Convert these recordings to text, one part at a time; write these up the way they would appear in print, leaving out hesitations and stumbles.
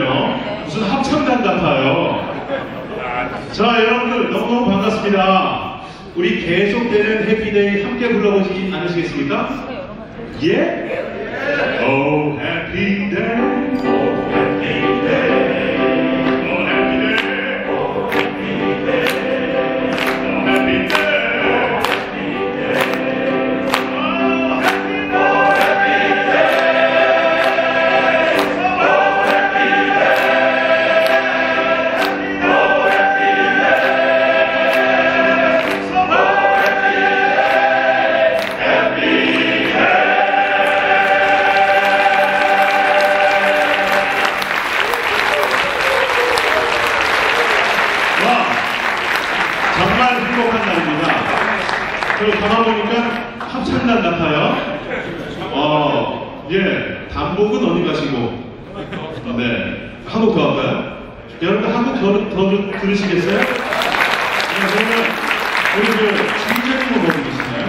같은데요. 무슨 합창단 같아요. 자, 여러분들 너무너무 반갑습니다. 우리 계속되는 해피데이 함께 불러보지 않으시겠습니까? 예? Oh, happy day. Oh, happy day. Oh, happy day. Oh, happy day. Oh, happy day. 정말 행복한 날입니다. 그리고 가만 보니까 합창단 같아요. 예, 단복은 어디 가시고? 네, 한 곡 더 할까요? 여러분들 한 곡 더 들으시겠어요? 네, 그러면 우리 지휘자님은 어디 계시나요?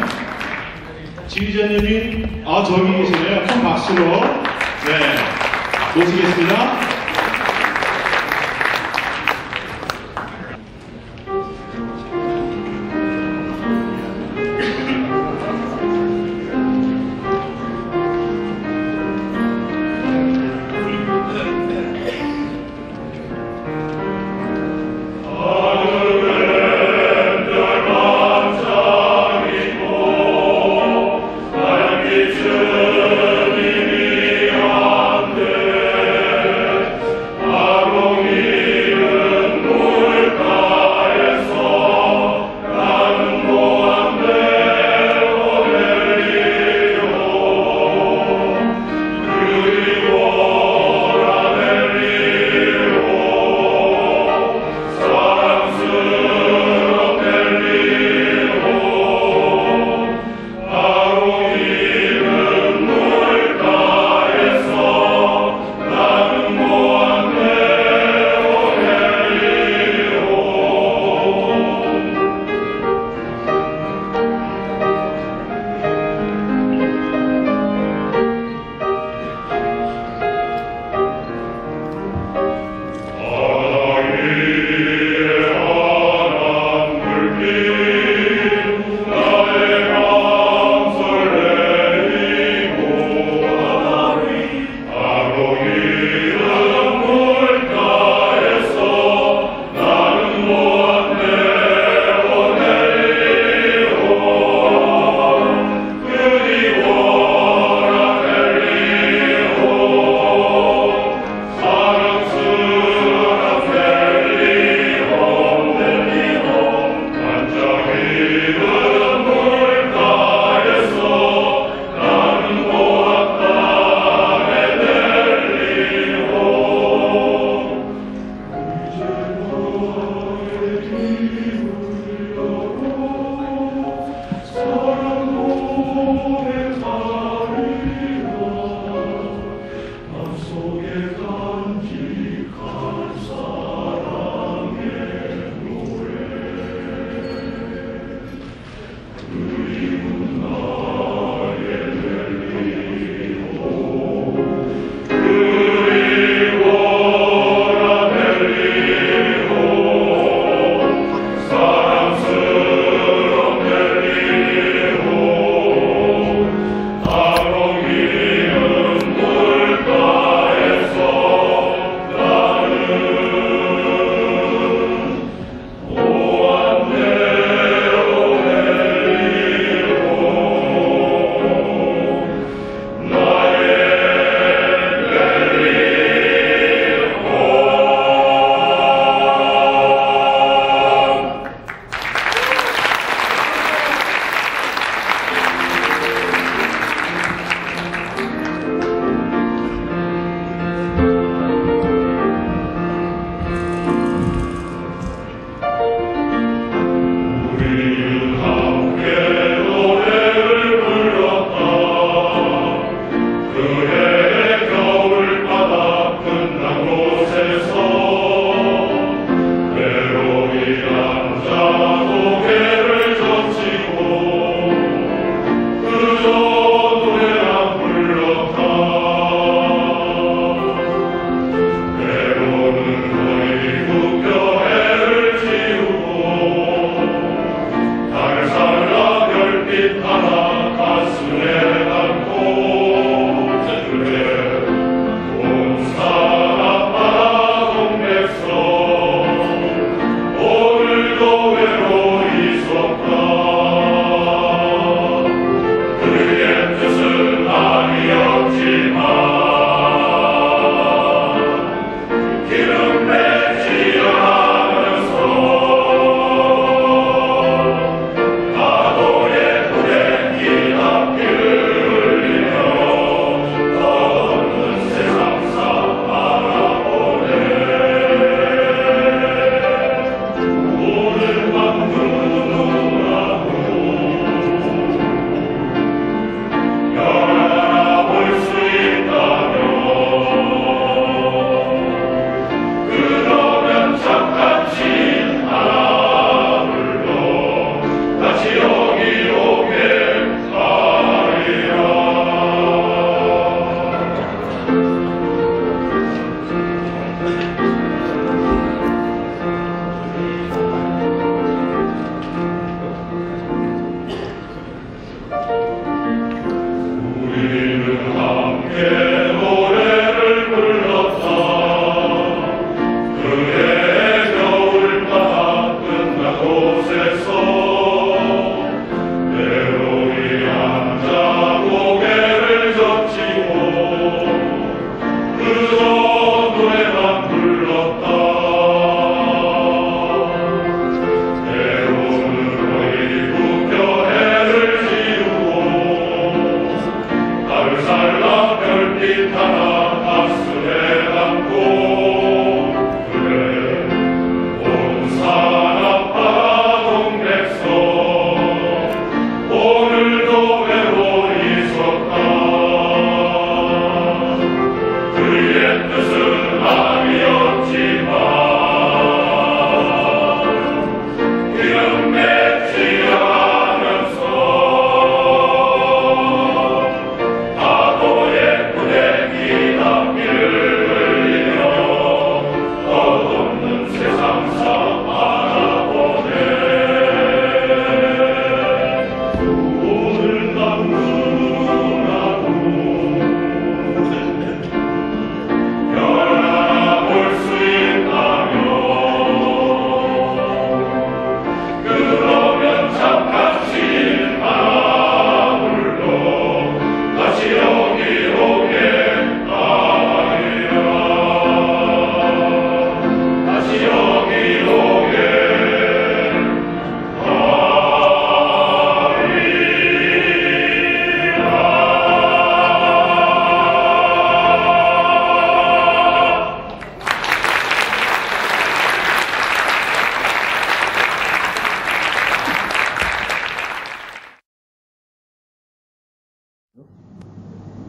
지휘자님이 저기 계시네요. 큰 박수로 네 모시겠습니다.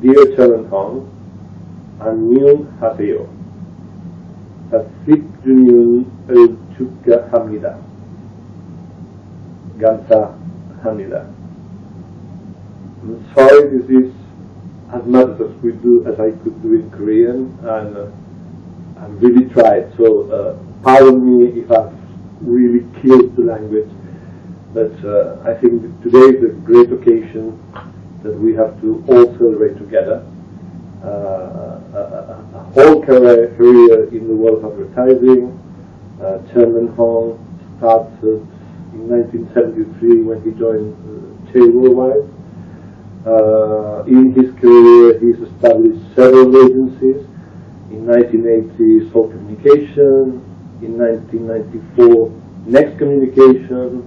Dear Charan 안녕하세요. 습주년을 축하합니다. 감사합니다. I'm sorry this is as much as I could do in Korean, and I've really tried, so pardon me if I've really killed the language, but I think that today is a great occasion that we have to all celebrate together. A whole career in the world of advertising. Chairman Hong started in 1973 when he joined Che Worldwide. In his career, he's established several agencies. In 1980, Seoul Communication. In 1994, Next Communication.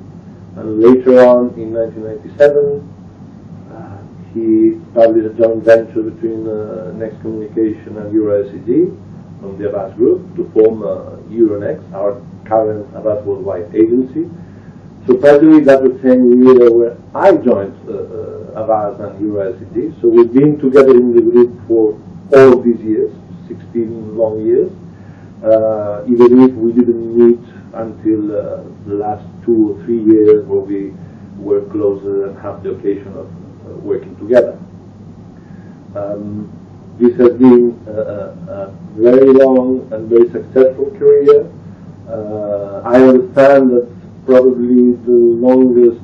And later on, in 1997, he established a joint venture between Next Communication and EuroLCD from the Avast Group to form Euronext, our current Avast Worldwide agency. So practically that was the same year where I joined Avast and EuroLCD. So we've been together in the group for all of these years, 16 long years, even if we didn't meet until the last 2 or 3 years where we were closer and have the occasion of working together. This has been a very long and very successful career. I understand that probably the longest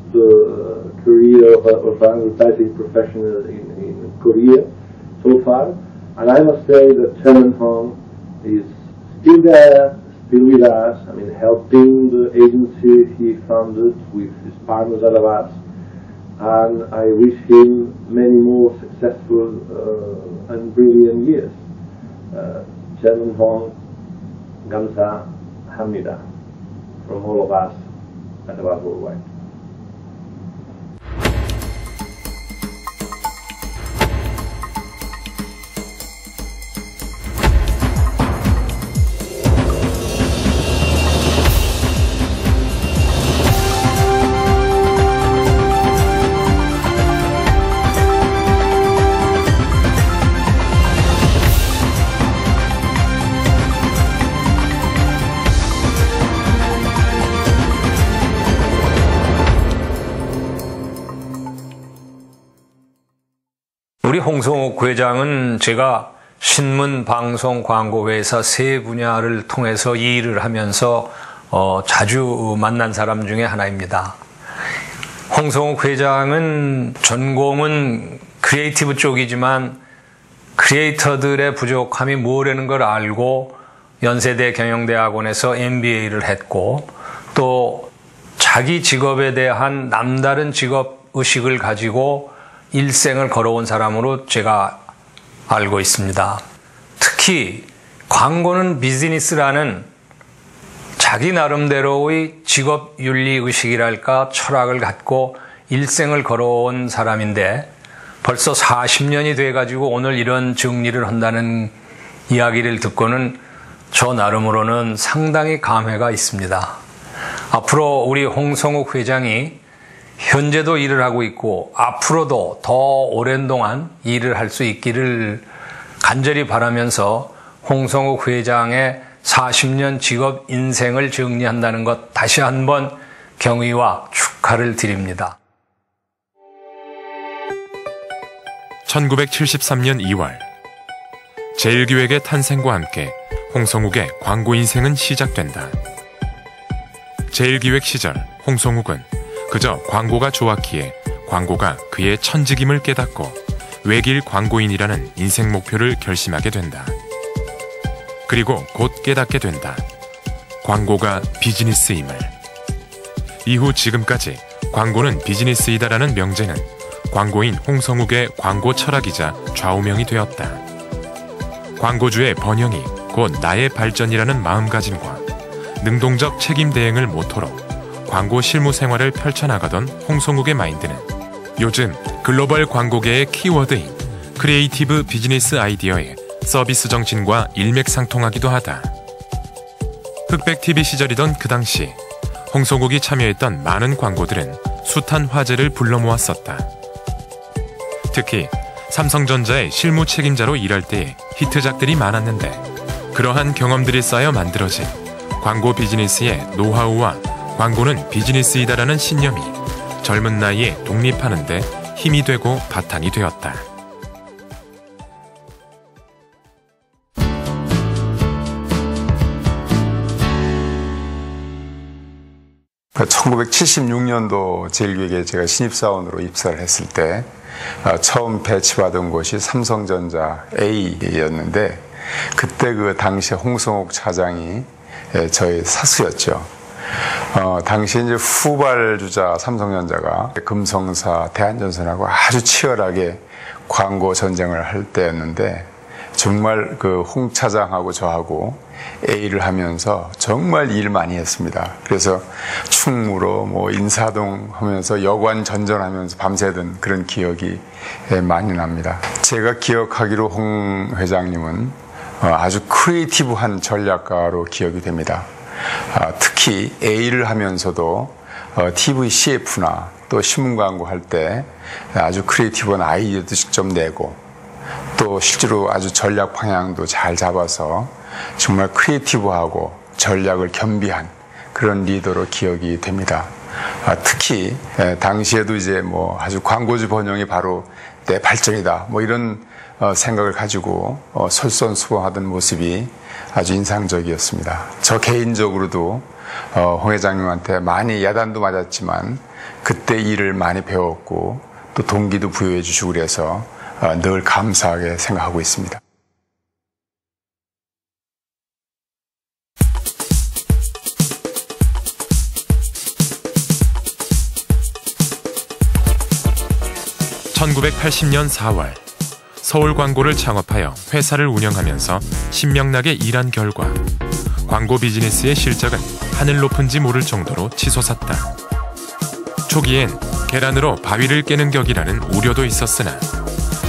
career of an advertising professional in Korea so far, and I must say that Chairman Hong is still there, still with us, I mean helping the agency he founded with his partners at Avast. And I wish him many more successful and brilliant years. Chairman Hong, 감사합니다, from all of us at Avast Worldwide. 우리 홍성욱 회장은 제가 신문, 방송, 광고회사 세 분야를 통해서 일을 하면서 자주 만난 사람 중에 하나입니다. 홍성욱 회장은 전공은 크리에이티브 쪽이지만 크리에이터들의 부족함이 뭐라는 걸 알고 연세대 경영대학원에서 MBA를 했고 또 자기 직업에 대한 남다른 직업의식을 가지고 일생을 걸어온 사람으로 제가 알고 있습니다. 특히 광고는 비즈니스라는 자기 나름대로의 직업윤리의식이랄까 철학을 갖고 일생을 걸어온 사람인데 벌써 40년이 돼가지고 오늘 이런 정리를 한다는 이야기를 듣고는 저 나름으로는 상당히 감회가 있습니다. 앞으로 우리 홍성욱 회장이 현재도 일을 하고 있고 앞으로도 더 오랜 동안 일을 할 수 있기를 간절히 바라면서 홍성욱 회장의 40년 직업 인생을 정리한다는 것 다시 한번 경의와 축하를 드립니다. 1973년 2월 제1기획의 탄생과 함께 홍성욱의 광고 인생은 시작된다. 제1기획 시절 홍성욱은 그저 광고가 좋았기에 광고가 그의 천직임을 깨닫고 외길 광고인이라는 인생 목표를 결심하게 된다. 그리고 곧 깨닫게 된다. 광고가 비즈니스임을. 이후 지금까지 광고는 비즈니스이다라는 명제는 광고인 홍성욱의 광고 철학이자 좌우명이 되었다. 광고주의 번영이 곧 나의 발전이라는 마음가짐과 능동적 책임 대행을 모토로 광고 실무 생활을 펼쳐나가던 홍성욱의 마인드는 요즘 글로벌 광고계의 키워드인 크리에이티브 비즈니스 아이디어의 서비스 정신과 일맥상통하기도 하다. 흑백TV 시절이던 그 당시 홍성욱이 참여했던 많은 광고들은 숱한 화제를 불러 모았었다. 특히 삼성전자의 실무 책임자로 일할 때에 히트작들이 많았는데 그러한 경험들이 쌓여 만들어진 광고 비즈니스의 노하우와 광고는 비즈니스이다라는 신념이 젊은 나이에 독립하는 데 힘이 되고 바탕이 되었다. 그 1976년도 제일교육에 제가 신입사원으로 입사를 했을 때 처음 배치받은 곳이 삼성전자 A였는데 그때 그 당시에 홍성욱 차장이 저희 사수였죠. 당시 이제 후발주자 삼성전자가 금성사, 대한전선하고 아주 치열하게 광고 전쟁을 할 때였는데 정말 그 홍 차장하고 저하고 A를 하면서 정말 일 많이 했습니다. 그래서 충무로 뭐 인사동 하면서 여관 전전하면서 밤새던 그런 기억이 많이 납니다. 제가 기억하기로 홍 회장님은 아주 크리에이티브한 전략가로 기억이 됩니다. 특히 A를 하면서도 TV CF나 또 신문 광고 할 때 아주 크리에이티브한 아이디어도 직접 내고 또 실제로 아주 전략 방향도 잘 잡아서 정말 크리에이티브하고 전략을 겸비한 그런 리더로 기억이 됩니다. 특히 당시에도 이제 뭐 아주 광고주 번영이 바로 내 발전이다 뭐 이런 생각을 가지고 솔선수범하던 모습이 아주 인상적이었습니다. 저 개인적으로도 홍 회장님한테 많이 야단도 맞았지만 그때 일을 많이 배웠고 또 동기도 부여해 주시고 그래서 늘 감사하게 생각하고 있습니다. (1980년 4월) 서울 광고를 창업하여 회사를 운영하면서 신명나게 일한 결과 광고 비즈니스의 실적은 하늘 높은지 모를 정도로 치솟았다. 초기엔 계란으로 바위를 깨는 격이라는 우려도 있었으나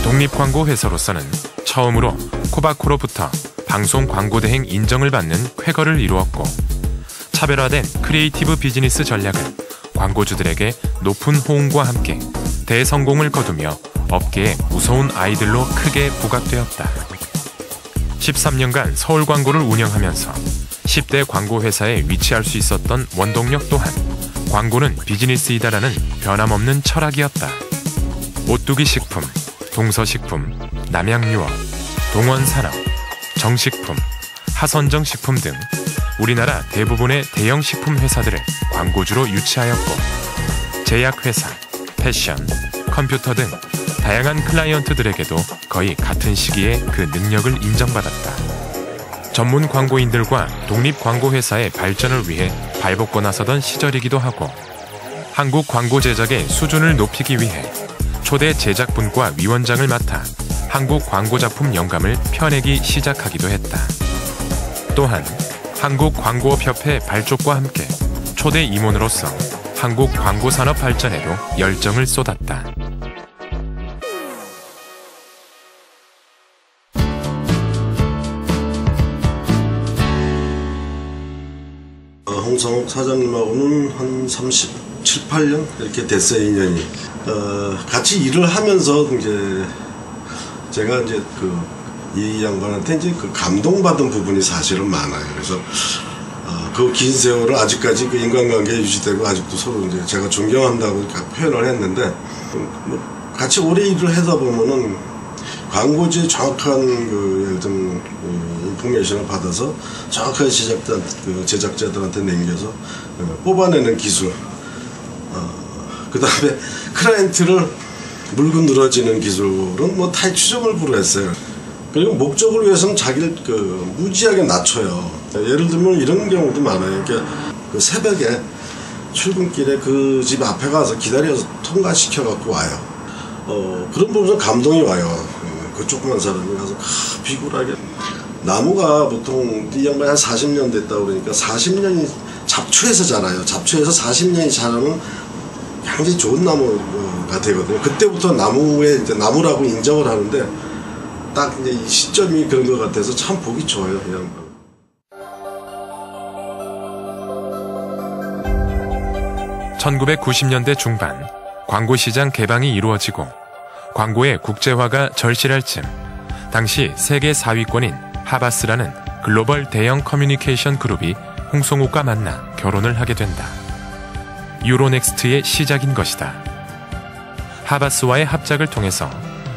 독립광고 회사로서는 처음으로 코바코로부터 방송 광고 대행 인정을 받는 쾌거를 이루었고 차별화된 크리에이티브 비즈니스 전략은 광고주들에게 높은 호응과 함께 대성공을 거두며 업계의 무서운 아이들로 크게 부각되었다. 13년간 서울 광고를 운영하면서 10대 광고 회사에 위치할 수 있었던 원동력 또한 광고는 비즈니스이다라는 변함없는 철학이었다. 오뚜기 식품, 동서식품, 남양유업, 동원산업, 정식품, 하선정 식품 등 우리나라 대부분의 대형 식품 회사들을 광고주로 유치하였고 제약회사, 패션, 컴퓨터 등 다양한 클라이언트들에게도 거의 같은 시기에 그 능력을 인정받았다. 전문 광고인들과 독립 광고회사의 발전을 위해 발벗고 나서던 시절이기도 하고 한국 광고 제작의 수준을 높이기 위해 초대 제작분과 위원장을 맡아 한국 광고작품 영감을 펴내기 시작하기도 했다. 또한 한국광고업협회 발족과 함께 초대 임원으로서 한국 광고산업 발전에도 열정을 쏟았다. 홍성욱 사장님하고는 한 37, 8년 이렇게 됐어요, 인연이. 같이 일을 하면서 이제 제가 이제 이 양반한테 이제 감동받은 부분이 사실은 많아요. 그래서 그 긴 세월을 아직까지 그 인간관계에 유지되고 아직도 서로 이제 제가 존경한다고 표현을 했는데 뭐 같이 오래 일을 하다 보면은 광고주의 정확한 예를 들면 인포메이션을 받아서 정확하게 제작자들한테 남겨서 뽑아내는 기술, 그 다음에 클라이언트를 물고 늘어지는 기술은 뭐 탈취점을 불허했어요. 그리고 목적을 위해서는 자기를 무지하게 낮춰요. 예를 들면 이런 경우도 많아요. 그러니까 그 새벽에 출근길에 그 집 앞에 가서 기다려서 통과시켜 갖고 와요. 그런 부분에서 감동이 와요. 그 조그만 사람이 가서 비굴하게. 나무가 보통 이 양반이 한 40년 됐다고 그러니까 40년이 잡초에서 자라요. 잡초에서 40년이 자라면 굉장히 좋은 나무가 되거든요. 그때부터 나무에 이제 나무라고 인정을 하는데 딱 이제 이 시점이 그런 것 같아서 참 보기 좋아요, 이 양반. (1990년대) 중반 광고시장 개방이 이루어지고 광고의 국제화가 절실할 즈음 당시 세계 4위권인 하바스라는 글로벌 대형 커뮤니케이션 그룹이 홍성욱과 만나 결혼을 하게 된다. 유로넥스트의 시작인 것이다. 하바스와의 합작을 통해서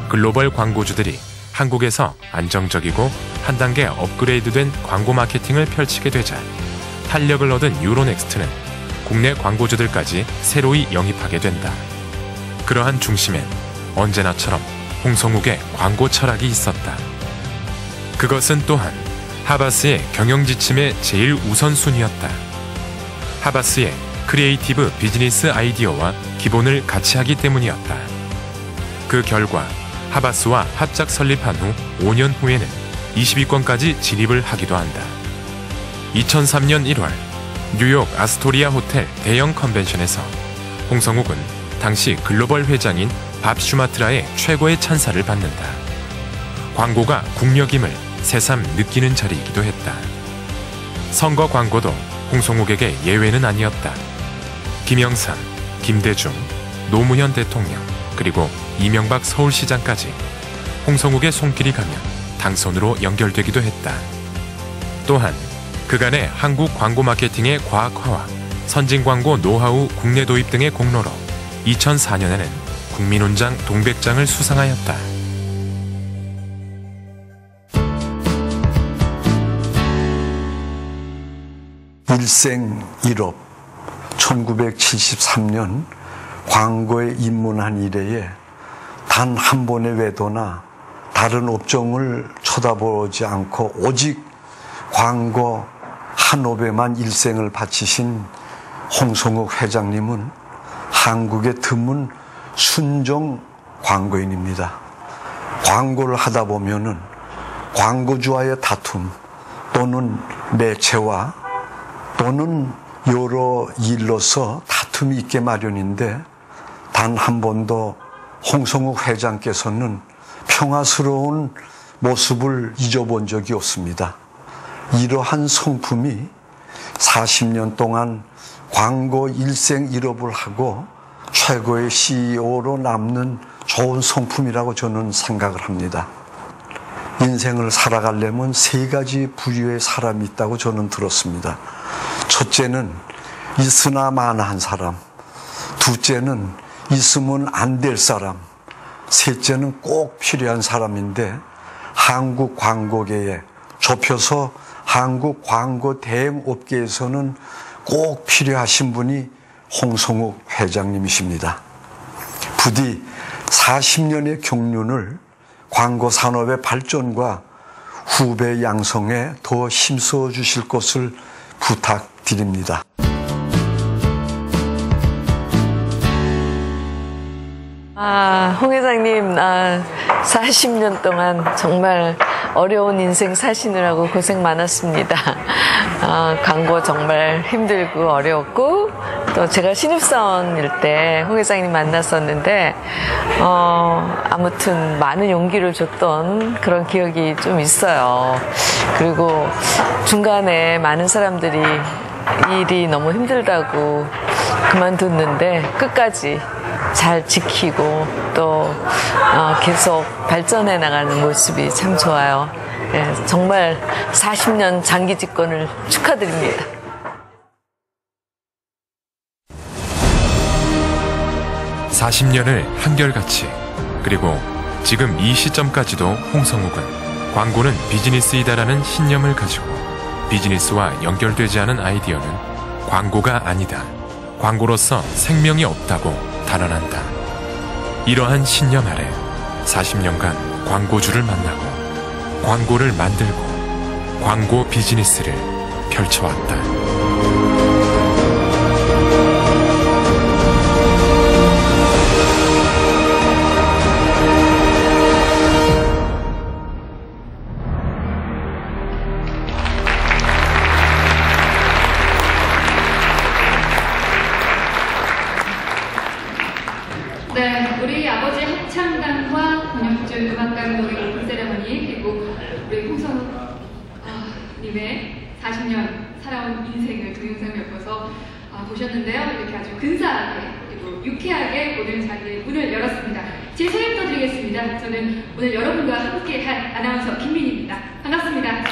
글로벌 광고주들이 한국에서 안정적이고 한 단계 업그레이드된 광고 마케팅을 펼치게 되자 탄력을 얻은 유로넥스트는 국내 광고주들까지 새로이 영입하게 된다. 그러한 중심엔 언제나처럼 홍성욱의 광고 철학이 있었다. 그것은 또한 하바스의 경영 지침의 제일 우선순위였다. 하바스의 크리에이티브 비즈니스 아이디어와 기본을 같이 하기 때문이었다. 그 결과 하바스와 합작 설립한 후 5년 후에는 20위권까지 진입을 하기도 한다. 2003년 1월 뉴욕 아스토리아 호텔 대형 컨벤션에서 홍성욱은 당시 글로벌 회장인 밥 슈마트라의 최고의 찬사를 받는다. 광고가 국력임을 새삼 느끼는 자리이기도 했다. 선거 광고도 홍성욱에게 예외는 아니었다. 김영삼, 김대중, 노무현 대통령, 그리고 이명박 서울시장까지 홍성욱의 손길이 가면 당선으로 연결되기도 했다. 또한 그간의 한국 광고 마케팅의 과학화와 선진 광고 노하우 국내 도입 등의 공로로 2004년에는 국민훈장 동백장을 수상하였다. 일생 1업 1973년 광고에 입문한 이래에 단 한 번의 외도나 다른 업종을 쳐다보지 않고 오직 광고 한 업에만 일생을 바치신 홍성욱 회장님은 한국의 드문 순종 광고인입니다. 광고를 하다 보면은 광고주와의 다툼 또는 매체와 또는 여러 일로서 다툼이 있게 마련인데 단 한 번도 홍성욱 회장께서는 평화스러운 모습을 잊어본 적이 없습니다. 이러한 성품이 40년 동안 광고 일생 1업을 하고 최고의 CEO로 남는 좋은 성품이라고 저는 생각을 합니다. 인생을 살아가려면 3가지 부류의 사람이 있다고 저는 들었습니다. 첫째는 있으나 마나한 사람, 둘째는 있으면 안 될 사람, 셋째는 꼭 필요한 사람인데 한국 광고계에 좁혀서 한국 광고 대행 업계에서는 꼭 필요하신 분이 홍성욱 회장님이십니다. 부디 40년의 경륜을 광고 산업의 발전과 후배 양성에 더 힘써 주실 것을 부탁드립니다. 홍 회장님, 40년 동안 정말 어려운 인생 사시느라고 고생 많았습니다. 광고 정말 힘들고 어려웠고, 또 제가 신입사원일 때 홍 회장님 만났었는데, 아무튼 많은 용기를 줬던 그런 기억이 좀 있어요. 그리고 중간에 많은 사람들이 일이 너무 힘들다고 그만뒀는데 끝까지 잘 지키고 또 계속 발전해 나가는 모습이 참 좋아요. 예, 정말 40년 장기 집권을 축하드립니다. (40년을) 한결같이 그리고 지금 이 시점까지도 홍성욱은 광고는 비즈니스이다라는 신념을 가지고 비즈니스와 연결되지 않은 아이디어는 광고가 아니다. 광고로서 생명이 없다고 단언한다. 이러한 신념 아래 40년간 광고주를 만나고 광고를 만들고 광고 비즈니스를 펼쳐왔다. 네, 우리 아버지 합창단과 권혁준 음악단 모의 오픈 세레머니 그리고 우리 홍성욱 님의 40년 살아온 인생을 동영상 엮어서 보셨는데요. 이렇게 아주 근사하게 그리고 유쾌하게 오늘 자리의 문을 열었습니다. 제 소개부터 드리겠습니다. 저는 오늘 여러분과 함께할 아나운서 김민희입니다. 반갑습니다.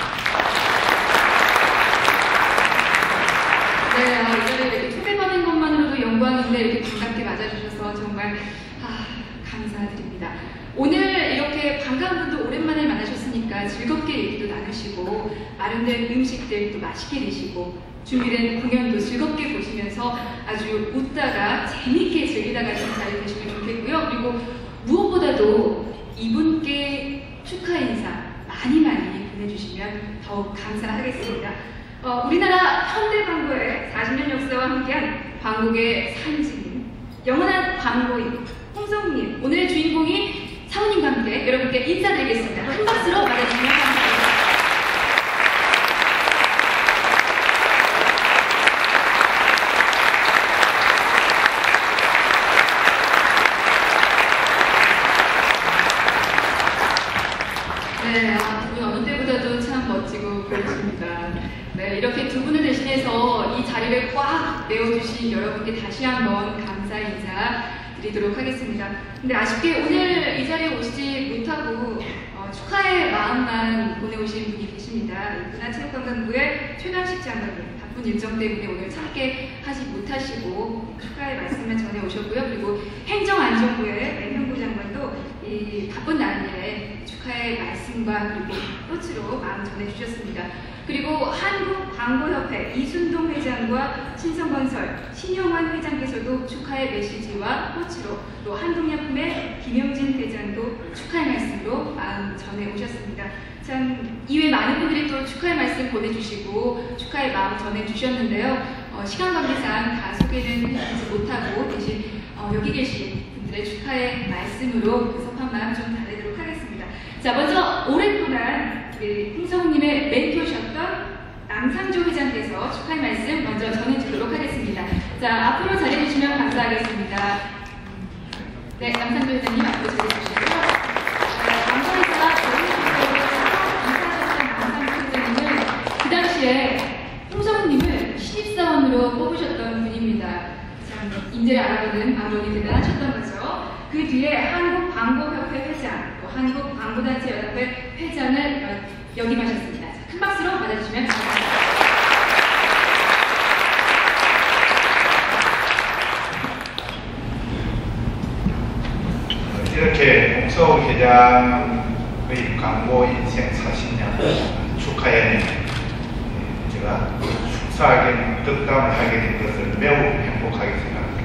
네, 이전에 이렇게 초대받은 것만으로도 영광인데 이렇게 반갑게 맞아주셔서 정말 감사드립니다. 오늘 이렇게 반가운 분도 오랜만에 만나셨으니까 즐겁게 얘기도 나누시고 마련된 음식들 또 맛있게 드시고 준비된 공연도 즐겁게 보시면서 아주 웃다가 재밌게 즐기다 가시는 자리 되시면 좋겠고요. 그리고 무엇보다도 이분께 축하 인사 많이 보내주시면 더욱 감사하겠습니다. 우리나라 현대 광고의 40년 역사와 함께한 광고계 상징인 영원한 광고인 홍성님, 오늘의 주인공이 사모님과 함께 여러분께 인사드리겠습니다. 한 박수로 맞아주시면 감사합니다. 네, 두 분 어느 때보다도 참 멋지고 그렇습니다. 네, 이렇게 두 분을 대신해서 이 자리를 꽉 메워주신 여러분께 다시 한번 감사 인사 드리도록 하겠습니다. 근데 아쉽게 오늘 이 자리에 오시지 못하고 축하의 마음만 보내오신 분이 계십니다. 문화체육관광부의 최강식 장관님 바쁜 일정 때문에 오늘 참게 하지 못하시고 축하의 말씀을 전해 오셨고요. 그리고 행정안전부의 맹형구 장관도 이 바쁜 날에 축하의 말씀과 그리고 꽃으로 마음 전해주셨습니다. 그리고 한국광고협회 이순동 회장과 신성건설 신영환 회장께서도 축하의 메시지와 꽃으로 또 한동약품의 김영진 회장도 축하의 말씀으로 마음 전해오셨습니다. 참 이외 많은 분들이 또 축하의 말씀 보내주시고 축하의 마음 전해주셨는데요. 시간 관계상 다 소개는 해드리지 못하고 대신 여기 계신 분들의 축하의 말씀으로 그 섭한 마음 좀 달래도록 하겠습니다. 자, 먼저 오랫동안 우리 홍성우님의 멘토셨던 남상조 회장께서 축하의 말씀 먼저 전해드리도록 하겠습니다. 자, 앞으로 자리해주시면 감사하겠습니다. 네, 남상조 회장님 앞으로 자리해주시고요. 남성회사 이사셨던 남상조 회장님은 그 당시에 홍성우님을 신입사원으로 뽑으셨던 분입니다. 참 인재를 알아보는 아버지 대단하셨던 거죠. 그 뒤에 한국광고협회 회장, 또 한국광고단체연합회 회장을 역임하셨습니다. 큰 박수로 맞아주시면 감사합니다. 이렇게 홍성우 회장의 광고 인생 40년 축하에 제가 축사하게 득담을 하게 된 것을 매우 행복하게 생각합니다.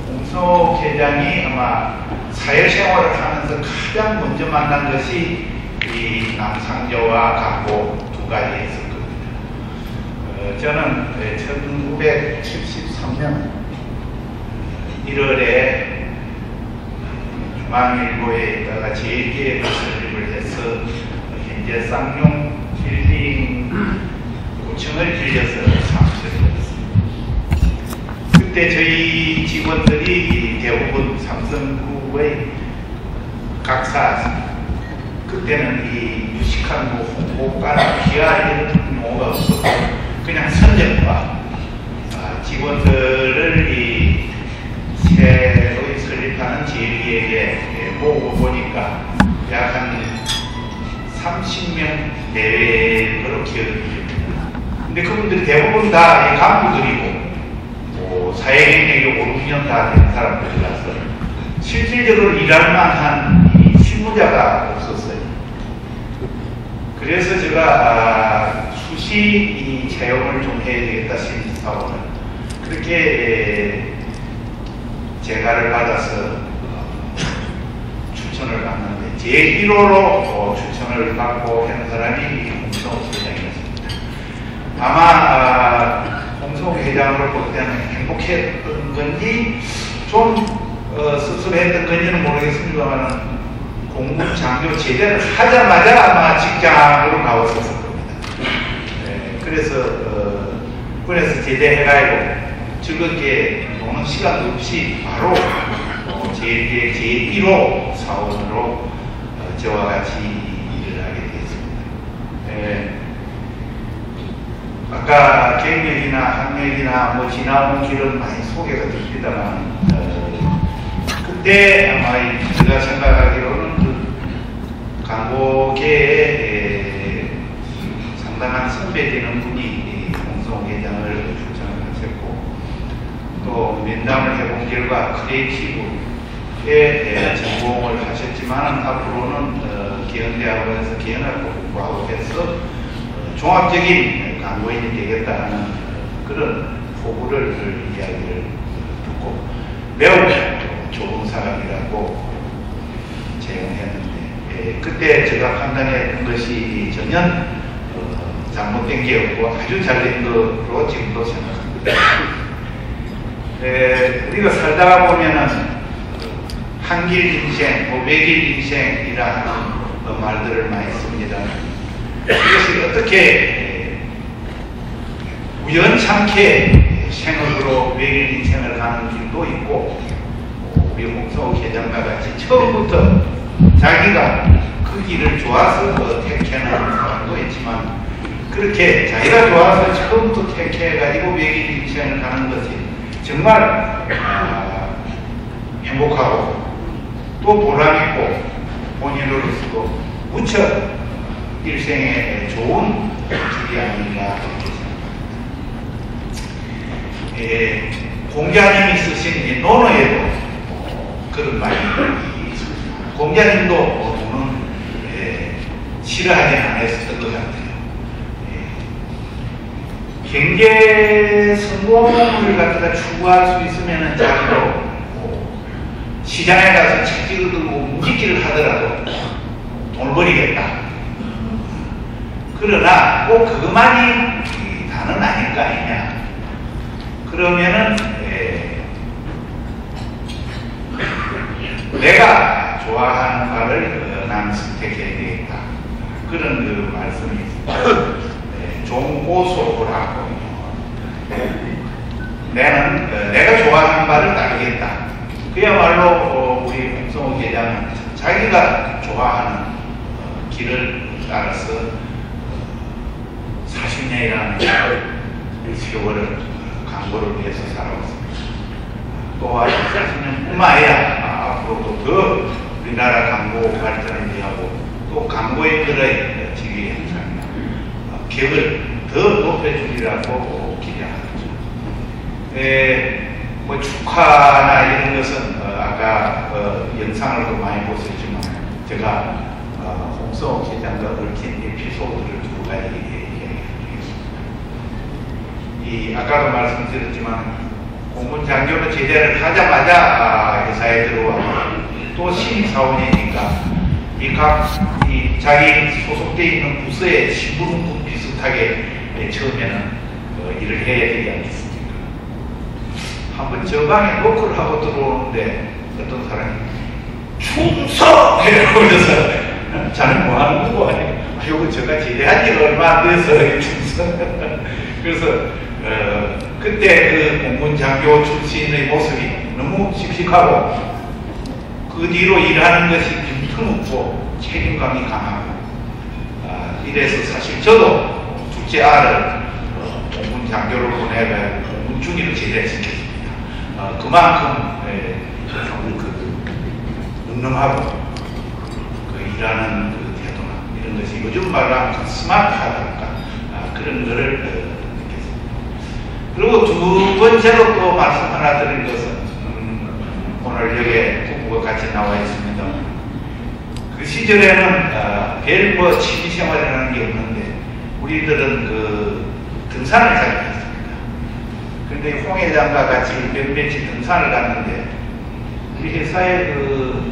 홍성우 회장이 아마 사회생활을 하면서 가장 먼저 만난 것이 이 남상조와 광고 두 가지였을 겁니다. 저는 1973년 1월에 중앙일보에 있다가 제1기획을 설립을 해서 현재 쌍용 빌딩 5층을 빌려서 사무실을 했습니다. 그때 저희 직원들이 대부분 삼성그룹의 각사였습니다. 그때는 이 유식한 홍보가나 PR 이런 용어가 없었고 그냥 선정과 직원들을 이 새로 설립하는 제1기획에 모으고 보니까 약 한 30명 내외로 기억이 됩니다. 근데 그분들이 대부분 다 간부들이고 사회 경력이 5, 6년 다 된 사람들이라서 실질적으로 일할 만한 실무자가 없었어요. 그래서 제가 수시 채용을 좀 해야 되겠다 신입사원을 그렇게 제가를 받아서 추천을 받는데 제일 1호로 추천을 받고 하는 사람이 홍성우 회장이었습니다. 아마 홍성우 회장으로 볼 때는 행복했던 건지 좀 씁쓸했던 건지는 모르겠습니다만 공군 장교 제대를 하자마자 아마 직장으로 나왔었을 겁니다. 네, 그래서 제대해가지고 즐겁게 노는 시간도 없이 바로 제1호 사원으로 저와 같이 일을 하게 되었습니다. 아까 경력이나 학력이나 뭐 지나온 길은 많이 소개가 됩니다만 그때 아마 제가 생각하기로는 그 광고계에 상당한 선배되는 분이 홍성호 회장을 추천을 하셨고 또 면담을 해본 결과 크리에이티브에 전공을 하셨지만 앞으로는 기현대학원에서 기현학부 공부하고 해서 종합적인 광고인이 되겠다는 그런 포부를 이야기를 듣고 매우 좋은 사람이라고 채용했는데 그때 제가 판단했던 것이 전혀 잘못된 게 없고 아주 잘된 것으로 지금도 생각합니다. 우리가 살다가 보면은 한길 인생, 뭐 외길 인생이라는 말들을 많이 씁니다. 이것이 어떻게 우연찮게 생업으로 외길 인생을 가는 길도 있고 우리 홍성호 회장과 같이 처음부터 자기가 그 길을 좋아서 택해는 사람도 있지만 그렇게 자기가 좋아서 처음부터 택해가지고 외길 인생을 가는 것이 정말 행복하고 또 보람있고 본인으로서도 무척 일생에 좋은 길이 아닌가 생각합니다. 공자님이 쓰신 이 논어에도 그런 말이 있습니다. 공자님도 저는 싫어하지 않았었던 것 같아요. 경제 성공을 갖다가 추구할 수 있으면 자기도 시장에 가서 책찍을 들고 움직기를 하더라도 돈을 벌이겠다. 그러나 꼭 그것만이 다는 아닐 거 아니냐. 그러면은 내가 좋아하는 바를 나는 선택해야 되겠다. 그런 그 말씀이 있습니다. 종고소라고 내가 좋아하는 바를 따르겠다. 그야말로 우리 홍성호 회장은 자기가 좋아하는 길을 따라서 40년이라는 세월을 광고를 위해서 살아왔습니다. 또한 40년뿐만 아니라 앞으로도 더 우리나라 광고 발전을 위하고 또 광고인들의 지위 향상이나 격을 더 높여주리라고 기대합니다. 뭐 축하나 이런 것은 아까 영상을 많이 보셨지만 제가 홍성호 회장과 얽힌 에피소드를 두 가지 얘기하겠습니다. 아까도 말씀드렸지만 공군장교로 제대를 하자마자 회사에 들어와 또 신입사원이니까 자기 소속되어 있는 부서의 신분군 비슷하게 처음에는 일을 해야 되지 않겠습니까? 한번 저 방에 노크를 하고 들어오는데 어떤 사람이 충성! 이라고 그래서 자는 뭐 하는 거고 아이고 제가 제대한 지가 얼마 안 돼서 충성. 그래서 그때 그 공군장교 출신의 모습이 너무 씩씩하고 그 뒤로 일하는 것이 빈틈없고 책임감이 강하고 이래서 사실 저도 둘째 아를 공군장교를 보내가 공군중위로 제대시켰습니다. 그만큼 늠름하고 일하는 그 태도나 이런 것이 요즘 말로 하면 스마트하다니까 그런 거를 느꼈습니다. 그리고 두 번째로 또 말씀 하나 드릴 것은 오늘 여기에 부부가 같이 나와 있습니다. 그 시절에는 별 뭐 취미생활이라는 게 없는데 우리들은 그 등산을 잘 했습니다. 그런데 홍 회장과 같이 몇몇이 등산을 갔는데 우리 회사에 그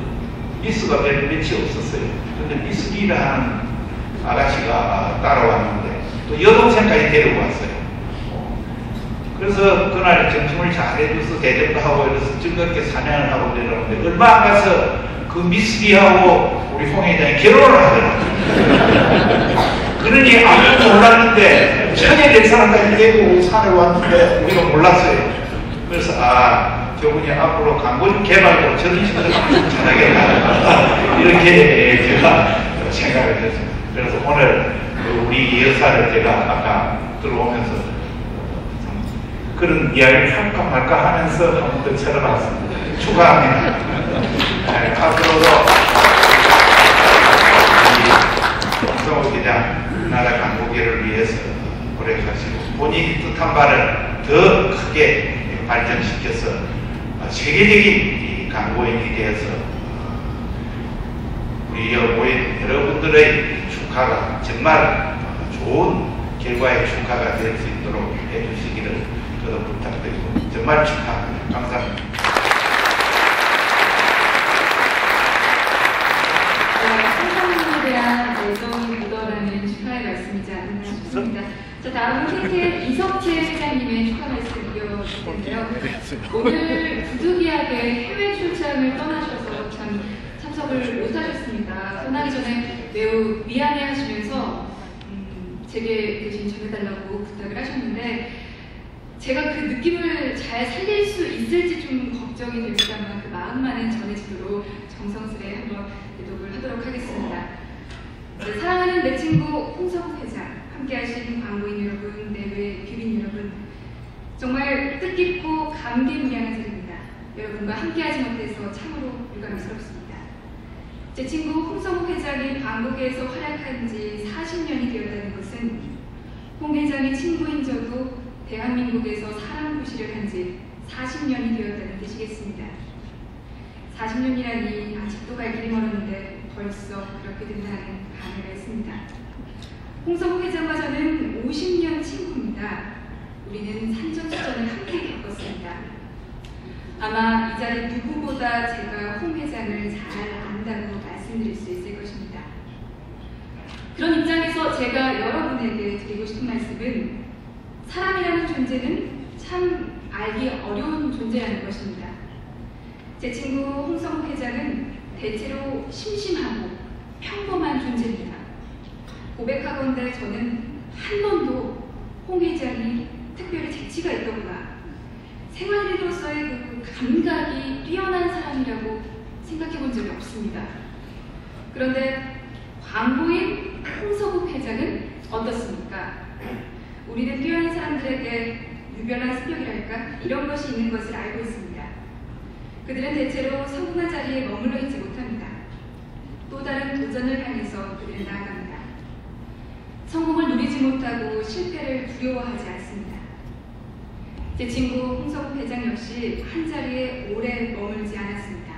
미스가 몇몇이 없었어요. 그런데 미스기를 하는 아가씨가 따라왔는데 또 여동생까지 데리고 왔어요. 그래서 그날 점심을 잘 해줘서 대접도 하고 이래서 즐겁게 사냥을 하고 내려오는데 얼마 안 가서 그 미스기하고 우리 홍 회장이 결혼을 하더라고요. 그러니 아무도 몰랐는데 천에 될 사람까지 데리고 산을 왔는데 우리가 몰랐어요. 그래서 저분이 앞으로 광고 개발도 저런 식으로 잘하겠다 이렇게 제가 생각을 했습니다. 그래서 오늘 우리 여사를 제가 아까 들어오면서 참 그런 이야기를 할까 말까 하면서 한 번 더 쳐다봤습니다. 축하합니다. 네, 앞으로도 이 홍성호 기자 나라 광고계를 위해서 노력하시고 본인이 뜻한 바를 더 크게 발전시켜서 세계적인 이 광고인이 되어서 우리 모인 여러분들의 축하가 정말 좋은 결과의 축하가 될 수 있도록 해주시기를 저도 부탁드리고 정말 축하합니다. 감사합니다. 홍성훈에 대한 애정이 묻어나는 축하의 말씀이지 않나 싶습니다. 자, 다음은 KT의 이석재 회장님의 축하 말씀 이어질 텐데요. 오늘 부득이하게 해외 출장을 떠나셔서 참 참석을 못하셨습니다. 떠나기 전에 매우 미안해하시면서 제게 대신 전해달라고 부탁을 하셨는데 제가 그 느낌을 잘 살릴 수 있을지 좀 걱정이 됩니다만 그 마음만은 전해지도록 정성스레 한번 대독을 하도록 하겠습니다. 네, 사랑하는 내 친구 홍성욱 회장, 함께하신 광고인 여러분, 내외 귀빈 여러분, 정말 뜻깊고 감개무량한 자리입니다. 여러분과 함께하지 못해서 참으로 유감스럽습니다. 제 친구 홍성욱 회장이 광고계에서 활약한 지 40년이 되었다는 것은 홍 회장이 친구인 저도 대한민국에서 사람 구실을 한 지 40년이 되었다는 뜻이겠습니다. 40년이라니 아직도 갈 길이 멀었는데 벌써 그렇게 된다는 감회가 있습니다. 홍성욱 회장과 저는 50년 친구입니다. 우리는 산전수전을 함께 겪었습니다. 아마 이 자리 누구보다 제가 홍 회장을 잘 안다고 말씀드릴 수 있을 것입니다. 그런 입장에서 제가 여러분에게 드리고 싶은 말씀은 사람이라는 존재는 참 알기 어려운 존재라는 것입니다. 제 친구 홍성욱 회장은 대체로 심심하고 평범한 존재입니다. 고백하건대 저는 한 번도 홍 회장이 특별히 재치가 있더구나, 생활인으로서의 그 감각이 뛰어난 사람이라고 생각해 본 적이 없습니다. 그런데 광고인 홍성욱 회장은 어떻습니까? 우리는 뛰어난 사람들에게 유별난 스펙이랄까 이런 것이 있는 것을 알고 있습니다. 그들은 대체로 성공한 자리에 머물러 있지 못합니다. 또 다른 도전을 향해서 그들은 나아갑니다. 성공을 누리지 못하고 실패를 두려워하지 않습니다. 제 친구 홍성욱 회장 역시 한 자리에 오래 머물지 않았습니다.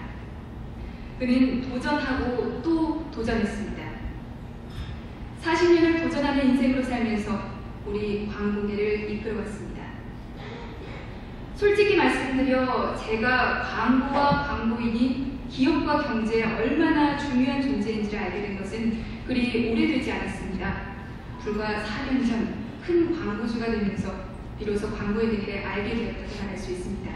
그는 도전하고 또 도전했습니다. 40년을 도전하는 인생으로 살면서 우리 광고계를 이끌어왔습니다. 솔직히 말씀드려 제가 광고와 광고인이 기업과 경제에 얼마나 중요한 존재인지를 알게 된 것은 그리 오래되지 않았습니다. 불과 4년 전 큰 광고주가 되면서 비로소 광고에 대해 알게 되었다고 말할 수 있습니다.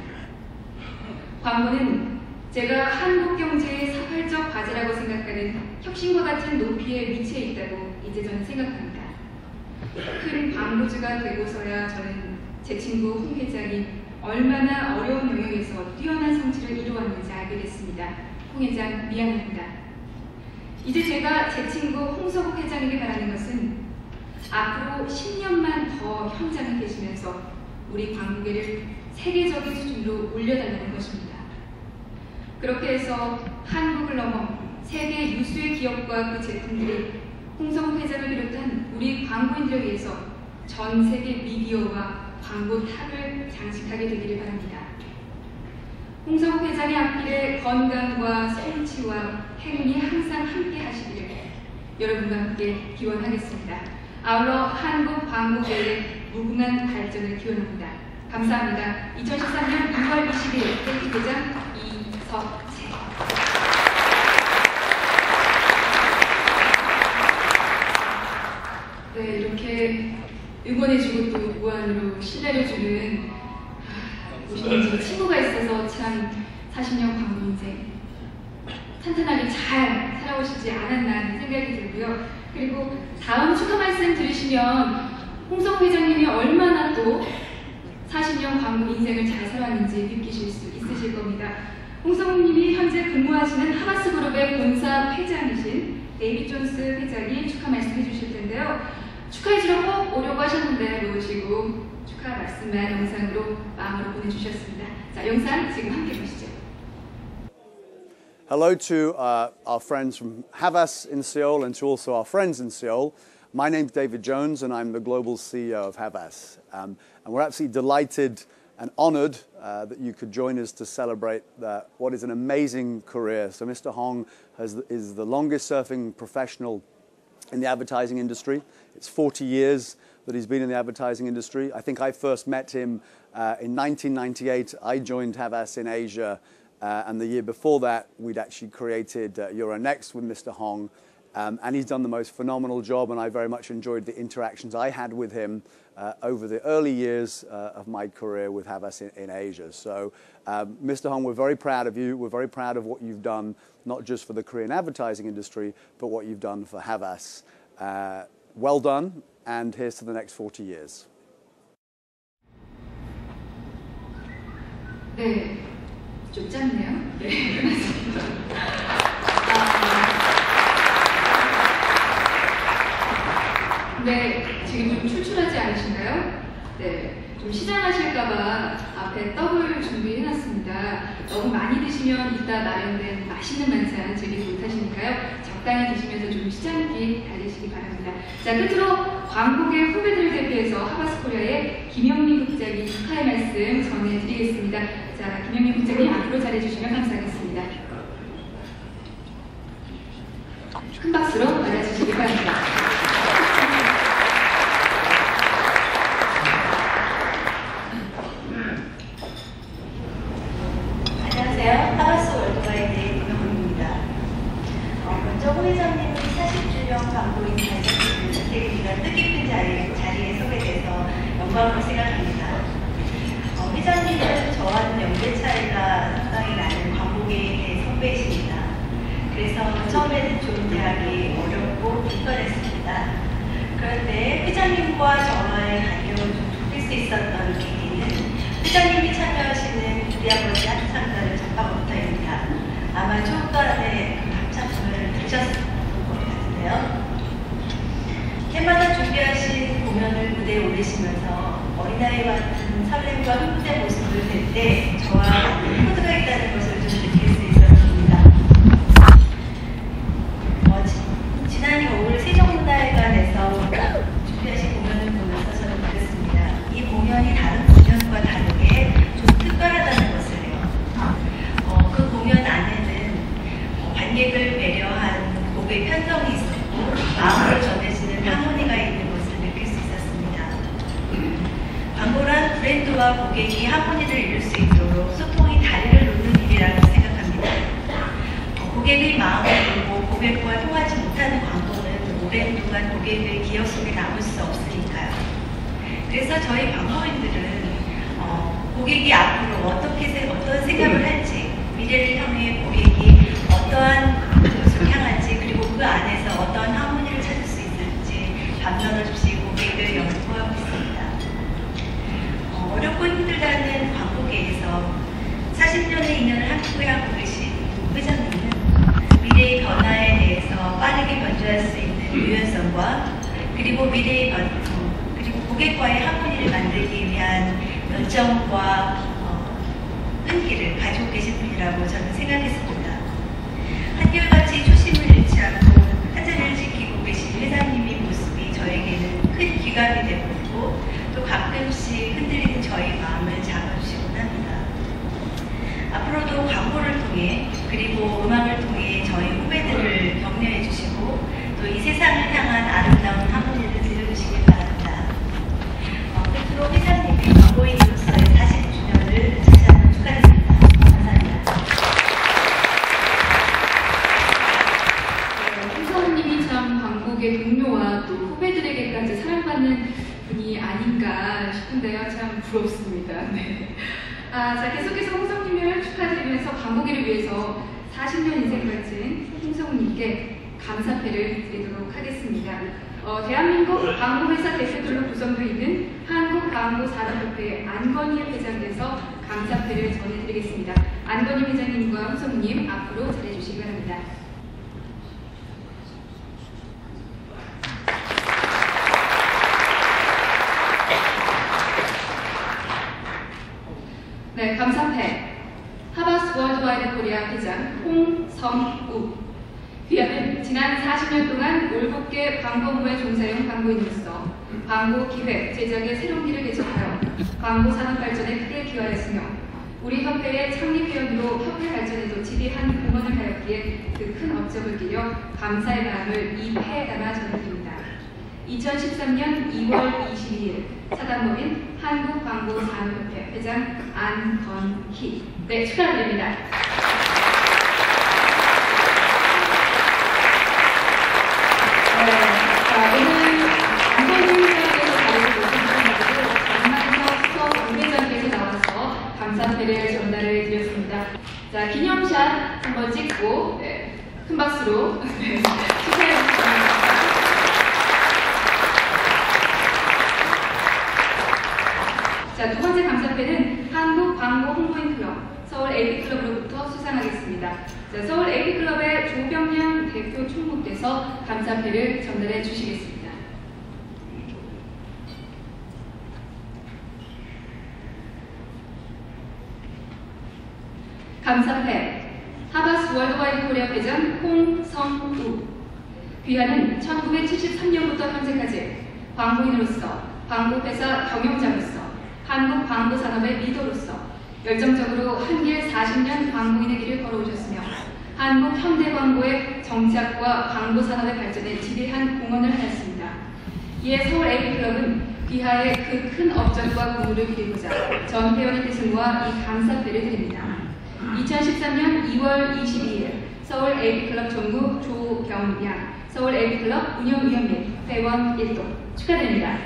광고는 제가 한국 경제의 사활적 과제라고 생각하는 혁신과 같은 높이에 위치해 있다고 이제 저는 생각합니다. 큰 광고주가 되고서야 저는 제 친구 홍 회장이 얼마나 어려운 영역에서 뛰어난 성취를 이루었는지 알게 됐습니다. 홍 회장 미안합니다. 이제 제가 제 친구 홍성욱 회장에게 바라는 것은 앞으로 10년만 더 현장에 계시면서 우리 광고계를 세계적인 수준으로 올려달라는 것입니다. 그렇게 해서 한국을 넘어 세계 유수의 기업과 그 제품들이 홍성욱 회장을 비롯한 우리 광고인들을 위해서 전 세계 미디어와 광고 탑을 장식하게 되기를 바랍니다. 홍성욱 회장의 앞길에 건강과 성취와 행운이 항상 함께 하시기를 여러분과 함께 기원하겠습니다. 아울러 한국 광고계의 무궁한 발전을 기원합니다. 감사합니다. 2013년 2월 20일 KT 회장 이석재. 네, 이렇게 응원해주고 또 무한으로 신뢰를 주는 우리 친구가 있어서 참 40년 광고 인생 탄탄하게 잘 살아오시지 않았나 하는 생각이 들고요. 그리고 다음 축하 말씀 들으시면 홍성욱 회장님이 얼마나 또 40년 광고 인생을 잘 살았는지 느끼실 수 있으실 겁니다. 홍성욱 님이 현재 근무하시는 하마스 그룹의 본사 회장이신 데이빗 존스 회장이 축하 말씀 해주실 텐데요. 축하해주러 꼭 오려고 하셨는데 축하 말씀만 영상으로 마음으로 보내주셨습니다. 자, 영상 지금 함께 보시죠. Hello to our friends from Havas in Seoul and to also our friends in Seoul. My name's David Jones and I'm the global CEO of Havas. And we're absolutely delighted and honored that you could join us to celebrate what is an amazing career. So Mr. Hong is the longest surfing professional in the advertising industry. It's 40 years that he's been in the advertising industry. I think I first met him in 1998. I joined Havas in Asia, and the year before that, we'd actually created Euronext with Mr. Hong. And he's done the most phenomenal job, and I very much enjoyed the interactions I had with him over the early years of my career with Havas in Asia. So, Mr. Hong, we're very proud of you. We're very proud of what you've done, not just for the Korean advertising industry, but what you've done for Havas. Well done, and here's to the next 40 years. 네, 좀 짧네요. 네, 맞습니다. 네, 지금 좀 출출하지 않으신가요? 네, 좀 시장하실까봐 앞에 떡을 준비해놨습니다. 너무 많이 드시면 이따 마련된 맛있는 반찬 즐기지 못하시니까요. 적당히 드시면서 좀 시장기 달리시기 바랍니다. 자, 끝으로 광고계 후배들을 대표해서 하바스코리아의 김영민 국장이 축하의 말씀 전해드리겠습니다. 자, 김영민 국장님 앞으로 잘해주시면 감사하겠습니다. 큰 박수로 맞아주시기 바랍니다. 안녕하세요. 하바스 월드와이드의 김영훈입니다. 먼저 호 회장님은 40주년 광고인 발전기를 선택기가 뜻깊은 자리에 서게 돼서 영광으로 생각합니다. 회장님은 저와는 연배 차이가 상당히 나는 광고계의 선배이십니다. 그래서 처음에는 좋은 대학이 어렵고 불편했습니다. 그런데 회장님과 저와의 관계를 좀 좁힐 수 있었던 계기는 회장님이 참여하시는 우리 아버지 합창단을 접하고부터입니다. 아마 초반에 그 합창단을 들으셨을 것 같은데요. 해마다 준비하신 공연을 무대에 올리시면서 어린아이와 같은 설렘과 흥분의 모습을 뵐 때 저와 코드가 있다는 것을 좀 느낄 수 있었습니다. 지난 겨울 세종문화회관에서 준비하신 공연을 보면서 저는 느꼈습니다. 이 공연이 다른 공연과 다르게 좀 특별하다는 것을요. 그 공연 안에는 관객을 배려한 곡의 편성이 있었고 마음으로 전해지는 하모니가 있는 것을 느낄 수 있었습니다. 광고란 브랜드와 고객이 하모니를 이룰 수 있도록 소통이 다리를 놓는 일이라고 생각합니다. 고객의 마음을 모르고 고객과 통하지 못하는 광고는 오랜 동안 고객의 기억 속에 남을 수 없으니까요. 그래서 저희 광고인들은 고객이 앞으로 어떤 생각을 할지, 미래를 향해 고객이 어떠한 곳을 향할지, 그리고 그 안에서 어떠한 하모니를 찾을 수 있을지 반면 없이 고객을 연구하고 있습니다. 어렵고 힘들다는 광고계에서 40년의 인연을 함께 하고 계신 회장님은 미래의 변화에 대해서 빠르게 변주할 수 있는 유연성과 그리고 미래의 그리고 고객과의 하모니를 만들기 위한 열정과 끈기를 가지고 계신 분이라고 저는 생각했습니다. 한결같이 초심을 잃지 않고 한 자리를 지키고 계신 회장님의 모습이 저에게는 큰 귀감이 되고 있고 또 가끔씩 흔들리는 저희 마음을 잡아주시곤 합니다. 앞으로도 광고를 통해 그리고 음악을 통해 저희 후배들을 격려해 주시고 또 이 세상을 향한 아름다운 하모니를 들려주시길 바랍니다. 끝으로 회장님의 광고인으로서의 40주년을 다시 한번 축하드립니다. 감사합니다. 홍사원님이 참 광고계 동료와 또 후배들에게까지 사랑받는 분이 아닌가 싶은데요. 참 부럽습니다. 네. 자, 계속해서 홍성님을 축하드리면서 광고계를 위해서 40년 인생 바친 홍성님께 감사패를 드리도록 하겠습니다. 대한민국 광고회사 대표들로 구성되어 있는 한국광고산업협회 안건희 회장께서 감사패를 전해드리겠습니다. 안건희 회장님과 홍성님 앞으로 잘해주시기 바랍니다. 네, 감사패. 하바스 월드와이드 코리아 회장 홍성욱. 귀하는 지난 40년 동안 올곧게 광고부의 종사용 광고인으로서 광고 기획, 제작에 새로운 길을 개척하여 광고 산업 발전에 크게 기여하였으며 우리 협회의 창립위원으로 협회 발전에도 지대한 공헌을 하였기에 그 큰 업적을 기려 감사의 마음을 이 패에 담아 전해드립니다. 2013년 2월 22일 사단법인 한국광고산업협회 회장 안건희. 네, 축하드립니다. 오늘 안건희 회장께서 자리를 모신 분들도 강만석 부회장께서 나와서 감사패를 전달해 드렸습니다. 자, 기념샷 한번 찍고 큰 박수로 축하해 주시기 자, 두 번째 감사패는 한국광고홍보인클럽 서울 AP클럽으로부터 수상하겠습니다. 자, 서울 AP클럽의 조병량 대표 총무께서 감사패를 전달해 주시겠습니다. 감사패 하바스 월드와이드 코리아 회장 홍성욱. 귀하는 1973년부터 현재까지 광고인으로서 광고회사 경영자로서 한국 광고 산업의 리더로서 열정적으로 한 길 40년 광고인의 길을 걸어오셨으며 한국 현대 광고의 정착과 광고 산업의 발전에 지대한 공헌을 하였습니다. 이에 서울 AP클럽은 귀하의 그 큰 업적과 공로를 기리고자 전 회원의 뜻과 이 감사패를 드립니다. 2013년 2월 22일 서울 AP클럽 총무 조경양, 서울 AP클럽 운영위원 및 회원 1동 축하드립니다.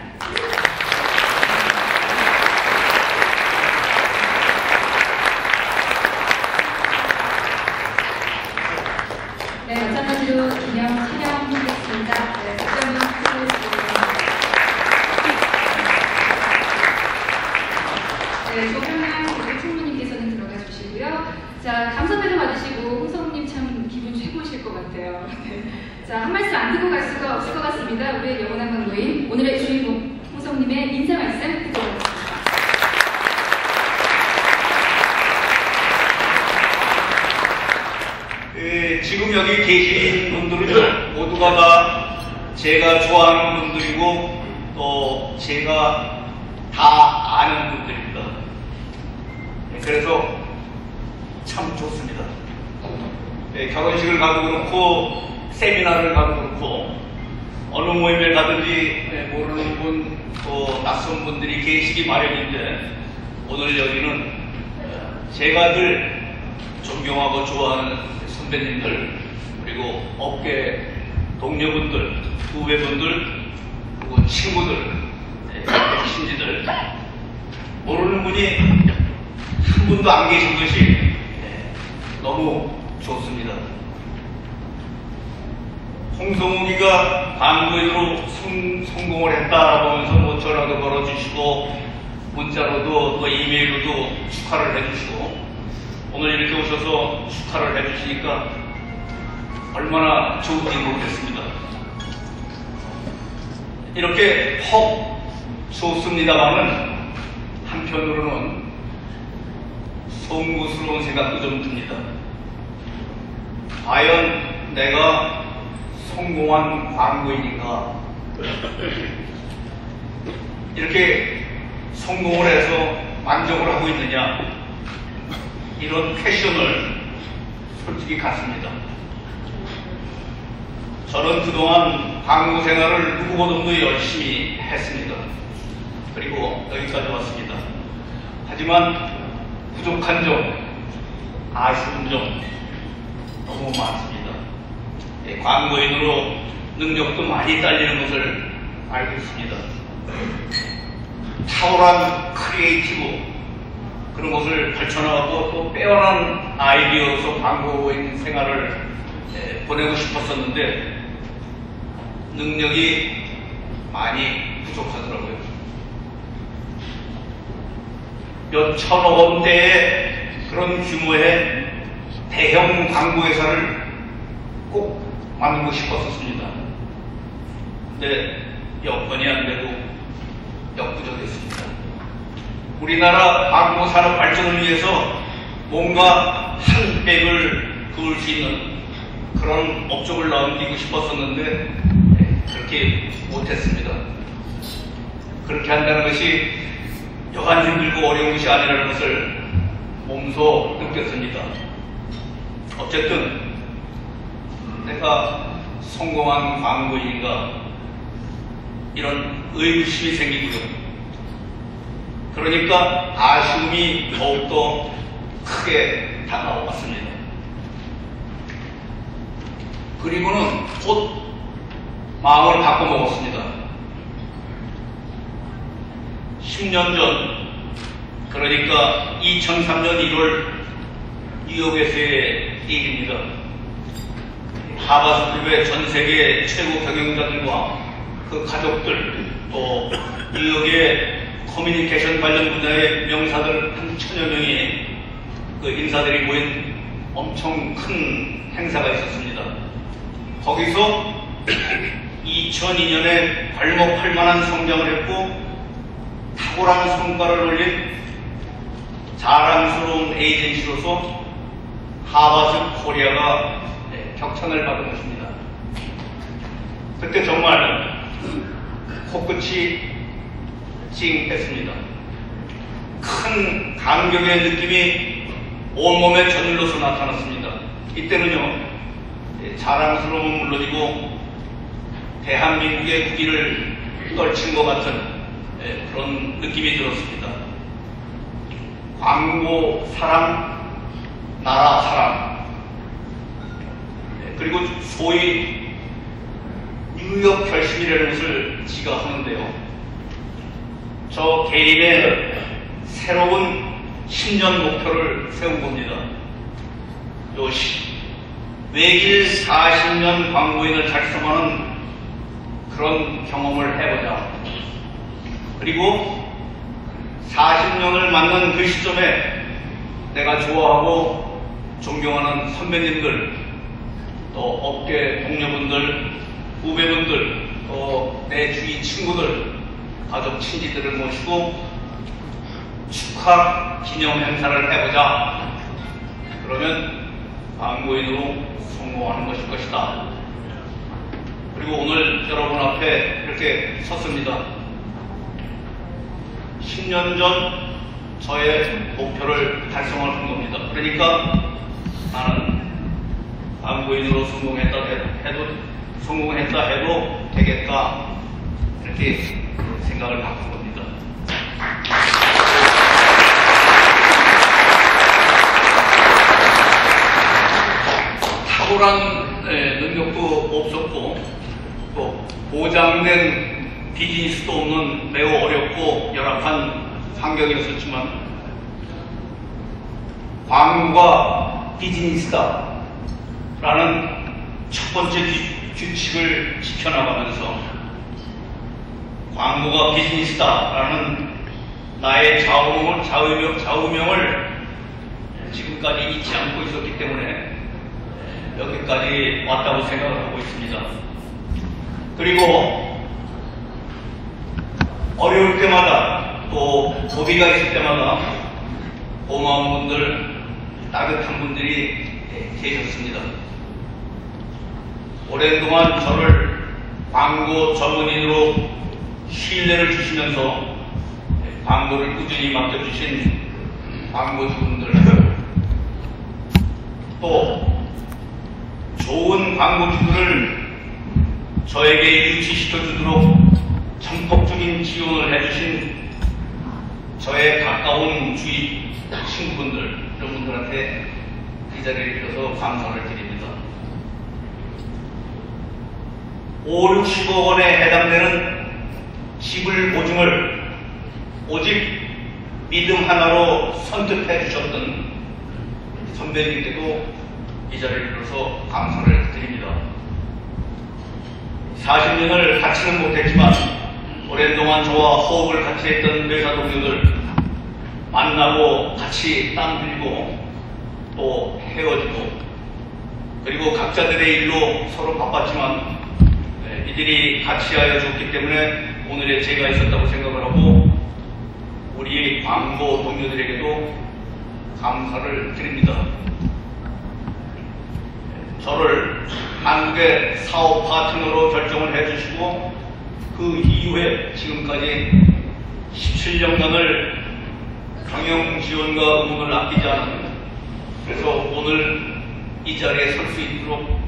네, 마찬가지로 기념 촬영하겠습니다. 네, 박정민 네, 조병량 총무님께서는 들어가 주시고요. 자, 감사패를 받으시고 홍성욱님 참 기분 최고실 것 같아요. 네. 자, 한 말씀 안 듣고 갈 수가 없을 것 같습니다. 우리의 영원한 광고인 오늘의 주인공 홍성욱님의 인사 말씀 듣도록 하겠습니다. 지금 여기 계신 분들은 모두가 다 제가 좋아하는 분들이고 또 제가 다 아는 분들입니다. 그래서 참 좋습니다. 결혼식을 가도 그렇고 세미나를 가도 그렇고 어느 모임에 가든지 모르는 분, 또 낯선 분들이 계시기 마련인데 오늘 여기는 제가 늘 존경하고 좋아하는 선배님들, 그리고 업계 동료분들, 후배분들, 그리고 친구들, 신지들, 모르는 분이 한 분도 안 계신 것이 너무 좋습니다. 홍성욱이가 광고인으로 성공을 했다라고 하면서 뭐 전화도 걸어주시고 문자로도 또 이메일로도 축하를 해주시고 오늘 이렇게 오셔서 축하를 해주시니까 얼마나 좋은지 모르겠습니다. 이렇게 헉 좋습니다만은 한편으로는 송구스러운 생각도 좀 듭니다. 과연 내가 성공한 광고인인가? 이렇게 성공을 해서 만족을 하고 있느냐? 이런 퀘션을 솔직히 갖습니다. 저는 그동안 광고 생활을 누구보다도 열심히 했습니다. 그리고 여기까지 왔습니다. 하지만 부족한 점, 아쉬운 점 너무 많습니다. 광고인으로 능력도 많이 딸리는 것을 알고 있습니다. 탁월한 크리에이티브 그런 것을 펼쳐나가고 또 빼어난 아이디어로서 광고인 생활을 보내고 싶었었는데 능력이 많이 부족하더라고요. 몇 천억 원대의 그런 규모의 대형 광고회사를 꼭 만들고 싶었었습니다. 근데 여건이 안 되고 역부족했습니다. 우리나라 광고 산업 발전을 위해서 뭔가 한 획을 그을 수 있는 그런 업적을 남기고 싶었었는데 그렇게 못했습니다. 그렇게 한다는 것이 여간 힘들고 어려운 것이 아니라는 것을 몸소 느꼈습니다. 어쨌든 내가 성공한 광고인가 이런 의구심이 생기고요. 그러니까 아쉬움이 더욱더 크게 다가왔습니다. 그리고는 곧 마음을 바꿔먹었습니다. 10년 전, 그러니까 2003년 1월 뉴욕에서의 일입니다. 하버드그룹의 전 세계 최고 경영자들과 그 가족들, 또 뉴욕의 커뮤니케이션 관련 분야의 명사들 한 1000여 명의 그 인사들이 모인 엄청 큰 행사가 있었습니다. 거기서 2002년에 발목할 만한 성장을 했고 탁월한 성과를 올린 자랑스러운 에이전시로서 하버드 코리아가 격찬을 받은 것입니다. 그때 정말 코끝이 찡했습니다. 큰 감격의 느낌이 온몸에 저절로서 나타났습니다. 이때는요, 자랑스러움은 물론이고 대한민국의 국기를 떨친 것 같은 그런 느낌이 들었습니다. 광고 사랑, 나라 사랑, 그리고 소위 뉴욕 결심이라는 것을 지가 하는데요. 저 개인의 새로운 10년 목표를 세운 겁니다. 외길 40년 광고인을 작성하는 그런 경험을 해보자. 그리고 40년을 맞는 그 시점에 내가 좋아하고 존경하는 선배님들, 또 업계 동료분들, 후배분들, 또 내 주위 친구들, 가족 친지들을 모시고 축하 기념 행사를 해보자. 그러면 광고인으로 성공하는 것일 것이다. 그리고 오늘 여러분 앞에 이렇게 섰습니다. 10년 전 저의 목표를 달성을 한 겁니다. 그러니까 나는 광고인으로 성공했다 해도 되겠다. 이렇게 생각을 바꾼 겁니다. 탁월한 능력도 없었고 또 보장된 비즈니스도 없는 매우 어렵고 열악한 환경이었었지만 광고가 비즈니스다 라는 첫 번째 규칙을 지켜나가면서 광고가 비즈니스다 라는 나의 좌우명을 지금까지 잊지 않고 있었기 때문에 여기까지 왔다고 생각을 하고 있습니다. 그리고 어려울 때마다 또 고비가 있을 때마다 고마운 분들, 따뜻한 분들이 계셨습니다. 오랜 동안 저를 광고 전문인으로 신뢰를 주시면서 광고를 꾸준히 맡겨주신 광고주분들, 또 좋은 광고주들을 저에게 유치시켜주도록 전폭적인 지원을 해주신 저의 가까운 주위 친구분들, 이런 분들한테 이 자리를 빌어서 감사를 드립니다. 5, 60억 원에 해당되는 지불 보증을 오직 믿음 하나로 선택해 주셨던 선배님께도 이 자리를 빌어서 감사를 드립니다. 40년을 같이는 못했지만 오랜 동안 저와 호흡을 같이 했던 회사 동료들 만나고 같이 땀 흘리고 또 헤어지고 그리고 각자들의 일로 서로 바빴지만 이들이 같이 하여 줬기 때문에 오늘의 제가 있었다고 생각을 하고 우리 우리 광고 동료들에게도 감사를 드립니다. 저를 한국의 사업 파트너로 결정을 해주시고 그 이후에 지금까지 17년간을 경영 지원과 응원을 아끼지 않은, 그래서 오늘 이 자리에 설 수 있도록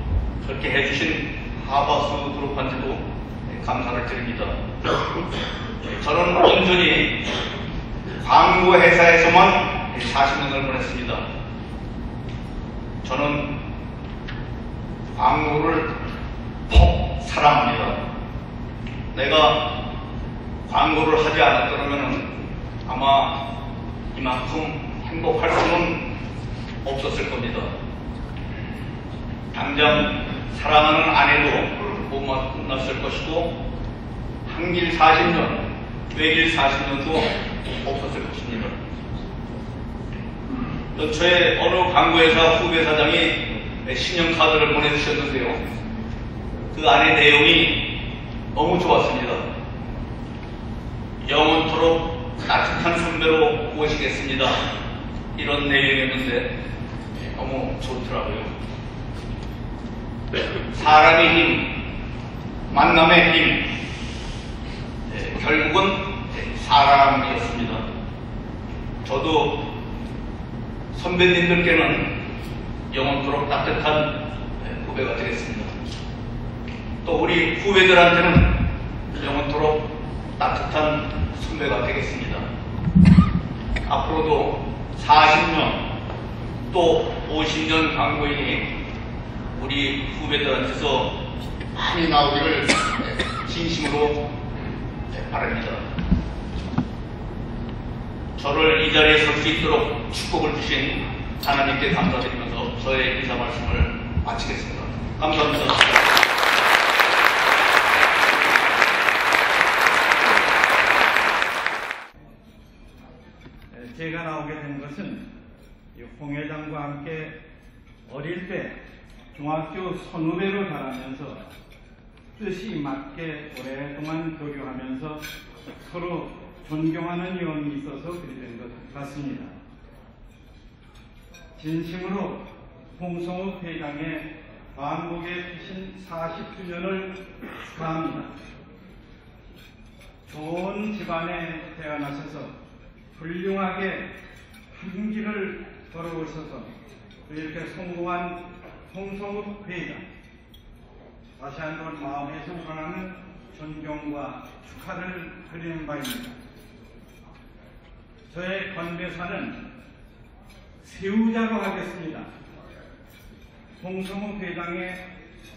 그렇게 해주신 하바스 그룹한테도 감사를 드립니다. 저는 온전히 광고 회사에서만 40년을 보냈습니다. 저는 광고를 퍽 사랑합니다. 내가 광고를 하지 않았더라면 아마 이만큼 행복할 수는 없었을 겁니다. 당장 사랑하는 아내도 못 만났을 것이고 한길 40년, 외길 40년도 없었을 것입니다. 연초에 어느 광고회사 후배 사장이 신용카드를 보내주셨는데요. 그 안에 내용이 너무 좋았습니다. 영원토록 따뜻한 선배로 모시겠습니다. 이런 내용이었는데 너무 좋더라고요. 사람의 힘, 만남의 힘, 결국은 사람이었습니다. 저도 선배님들께는 영원토록 따뜻한 후배가 되겠습니다. 또 우리 후배들한테는 영원토록 따뜻한 선배가 되겠습니다. 앞으로도 40년 또 50년 광고인이 우리 후배들한테서 많이 나오기를 진심으로 바랍니다. 저를 이 자리에 설 수 있도록 축복을 주신 하나님께 감사드리면서 저의 인사 말씀을 마치겠습니다. 감사합니다. 제가 나오게 된 것은 홍 회장과 함께 어릴 때 중학교 선후배로 자라면서 뜻이 맞게 오랫동안 교류하면서 서로 존경하는 영이 있어서 그리 된 것 같습니다. 진심으로 홍성욱 회장의 광복의 피신 40주년을 축하합니다. 좋은 집안에 태어나셔서 훌륭하게 한 길을 걸어오셔서 이렇게 성공한 홍성욱 회장, 다시 한번 마음에서 우러나는 존경과 축하를 드리는 바입니다. 저의 건배사는 세우자로 하겠습니다. 홍성욱 회장의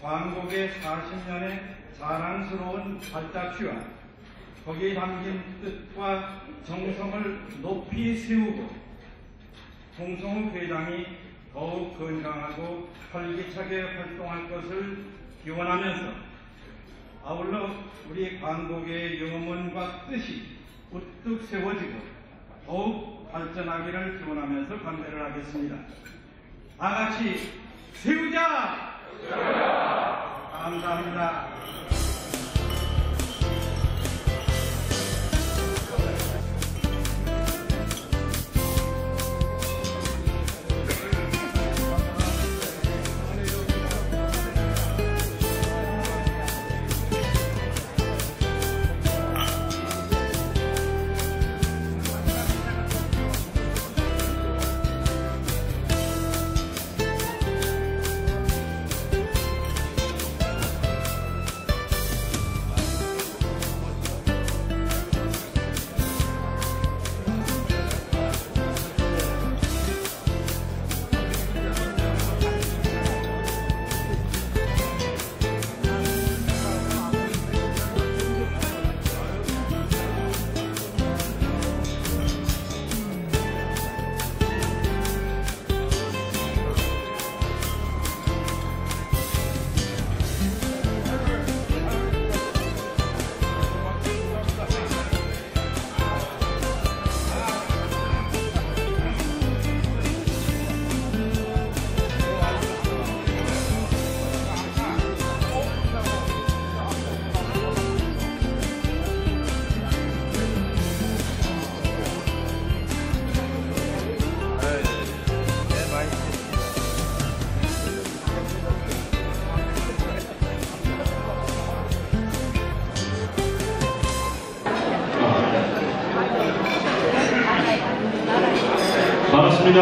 광복의 40년의 자랑스러운 발자취와 거기에 담긴 뜻과 정성을 높이 세우고 홍성욱 회장이 더욱 건강하고 활기차게 활동할 것을 기원하면서 아울러 우리 광복의 영혼과 뜻이 우뚝 세워지고 더욱 발전하기를 기원하면서 건배를 하겠습니다. 다같이 세우자! 감사합니다. 고맙습니다.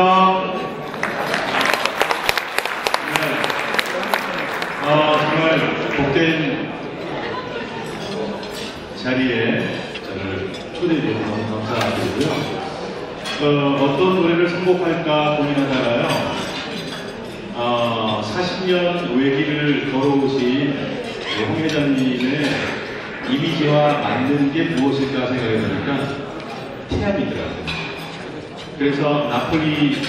네. 정말 복된 자리에 저를 초대해 주셔서 너무 감사드리고요. 어떤 노래를 선곡할까 고민하다가요. 40년 외길을 걸어오신 홍 회장님의 이미지와 맞는 게 무엇일까 생각해 보니까 태양이더라고요. 그래서 나폴리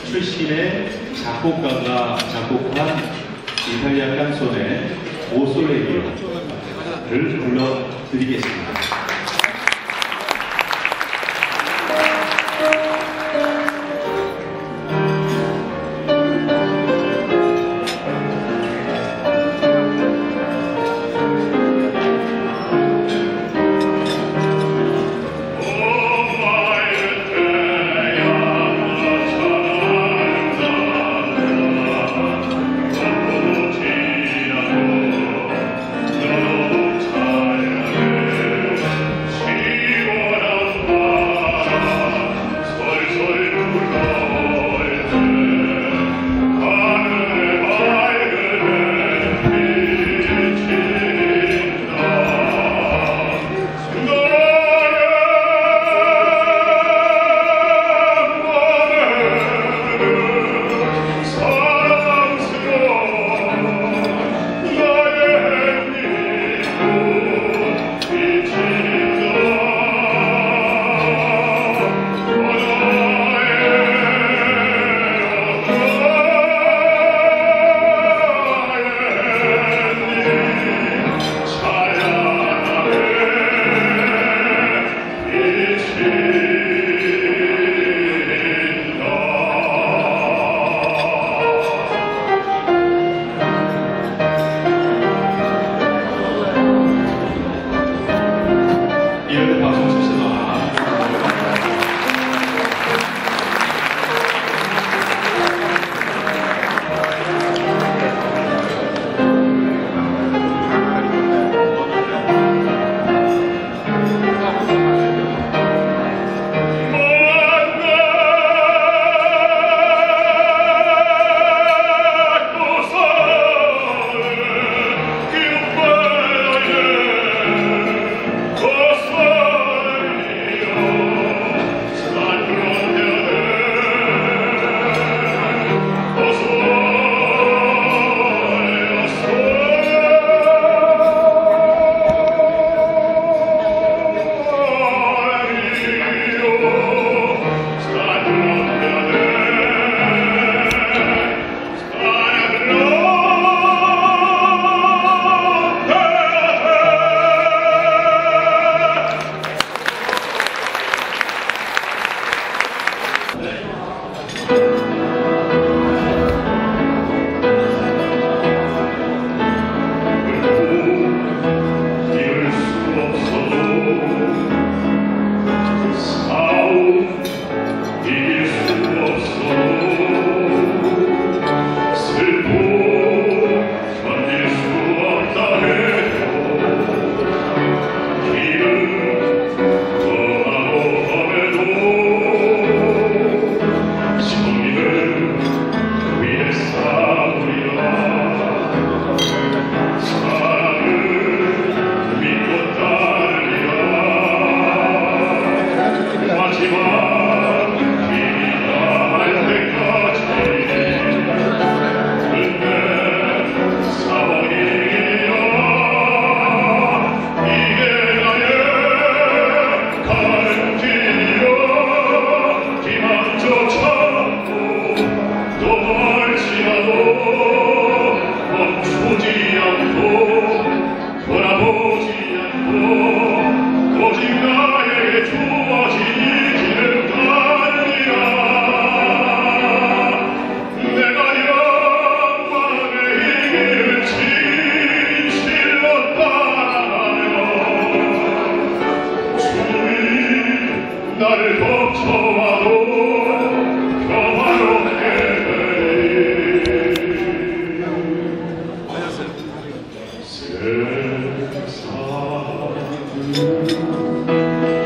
출신의 작곡가가 작곡한 이탈리아 칸손의 오 솔레리오를 불러드리겠습니다.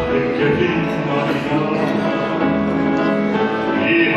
밝게 빛나리라 이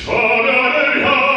천하를 향하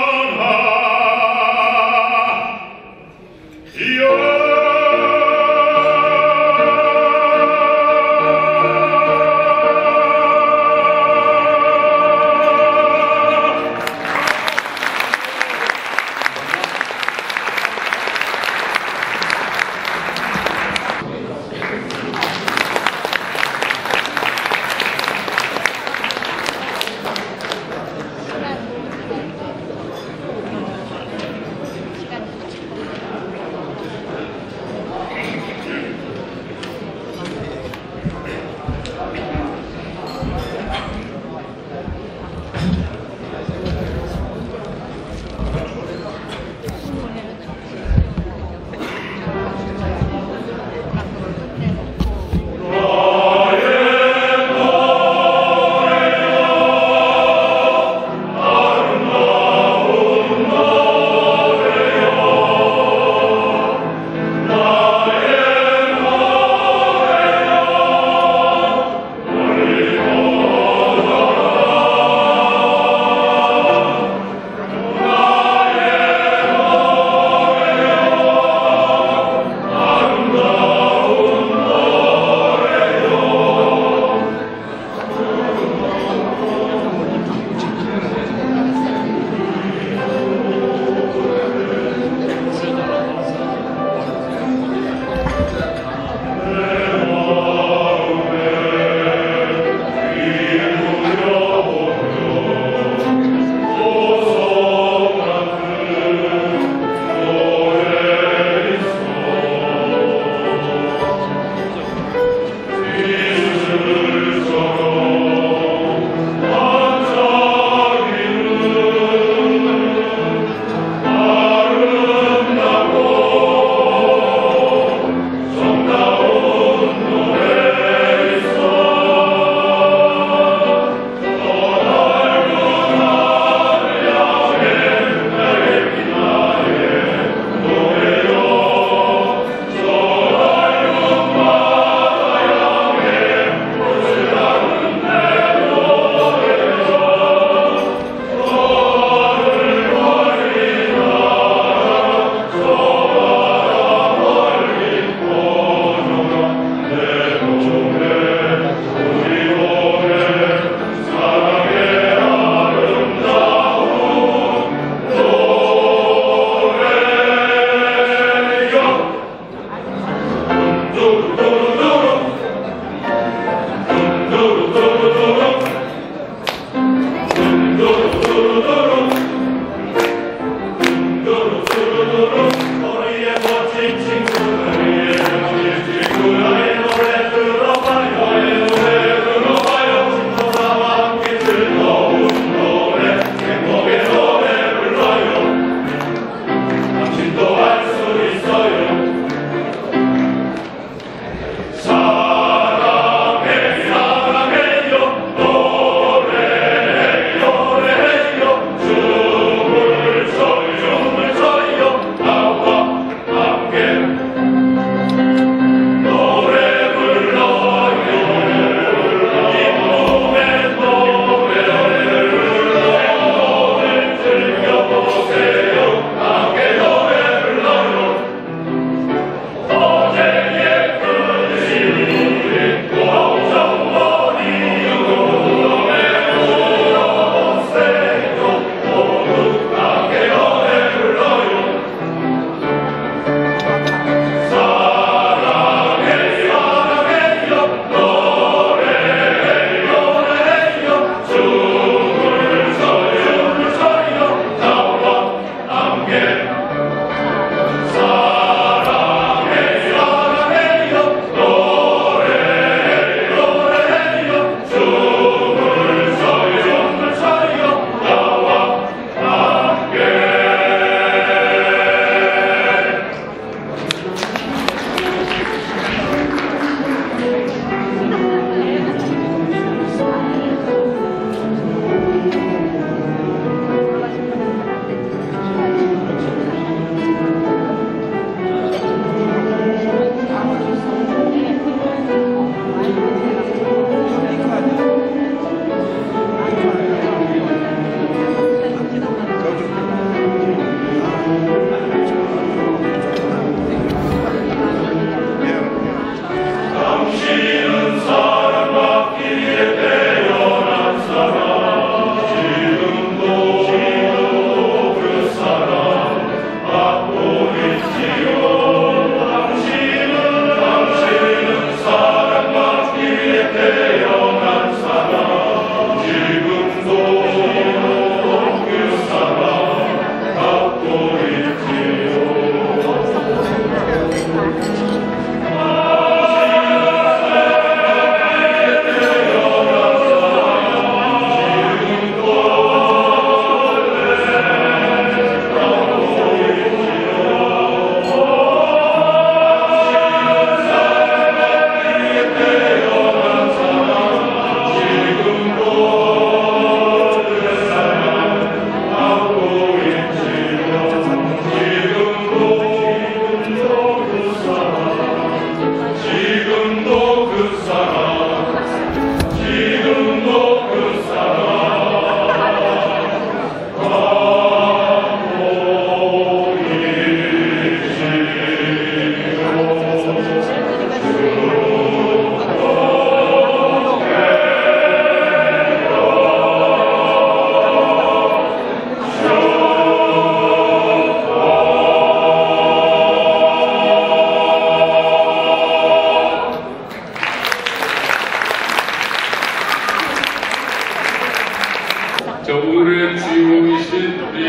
주인공이신 우리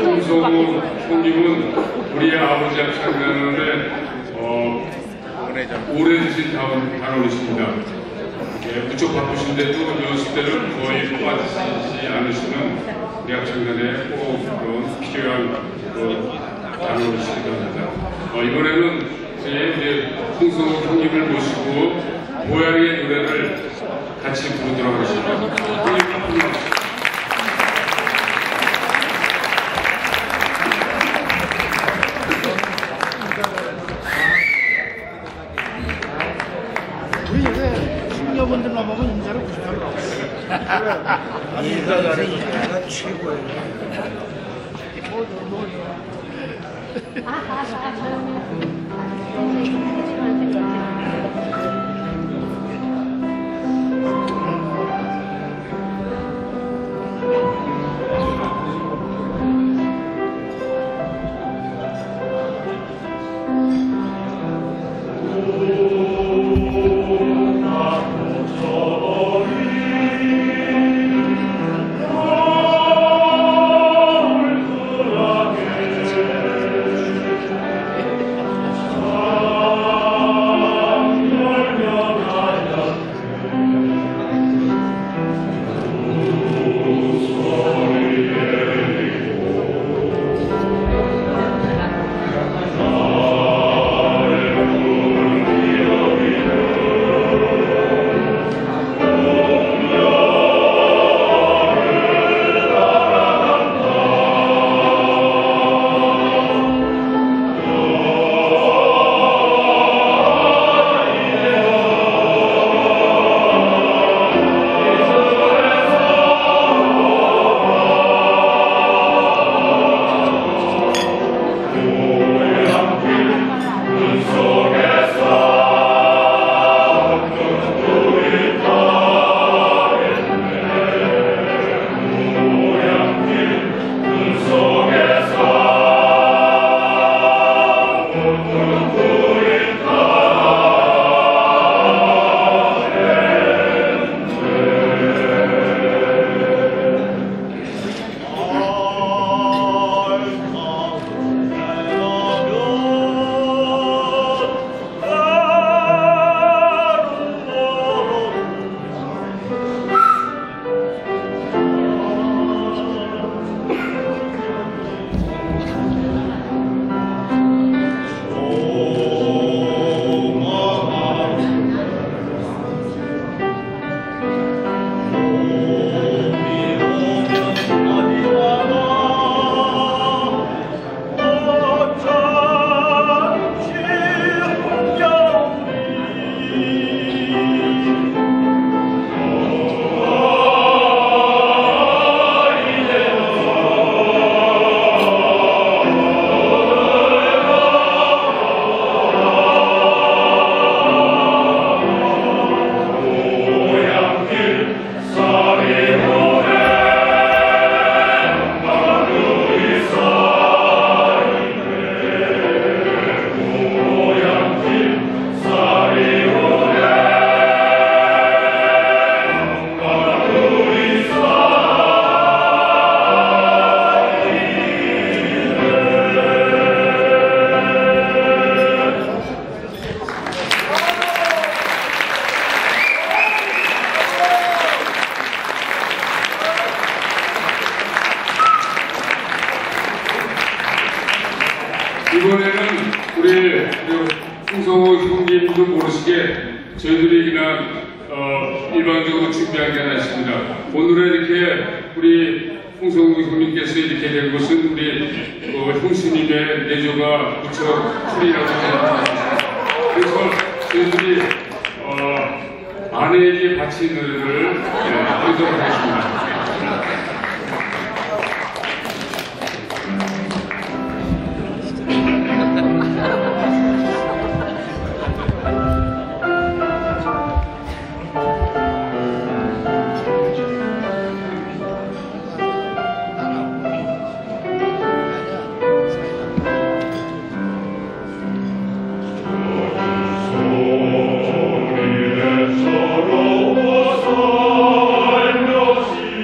홍성우 형님은 우리의 아버지 합창단원의 오래되신 단원이십니다. 예, 무척 바쁘신데도 연습대를 거의 빠지지 않으시는 우리 합창단의 꼭 그런 필요한 단원이십니다. 이번에는 우리 홍성우 형님을 모시고 고향의 노래를 같이 부르도록 하겠습니다. 여러분들만 보면 인사를 98%. 인사가 최고예요. 이번에는 우리 홍성우 형님도 모르시게 저희들이 그냥 일방적으로 준비한 게 하나 있습니다. 오늘은 이렇게 우리 홍성우 형님께서 이렇게 된 것은 우리 형수님의 내조가 무척 풀이라고 생각합니다. 그래서 저희들이 아내에게 바친 노래를 부르도록 하겠습니다. 서러워 살며시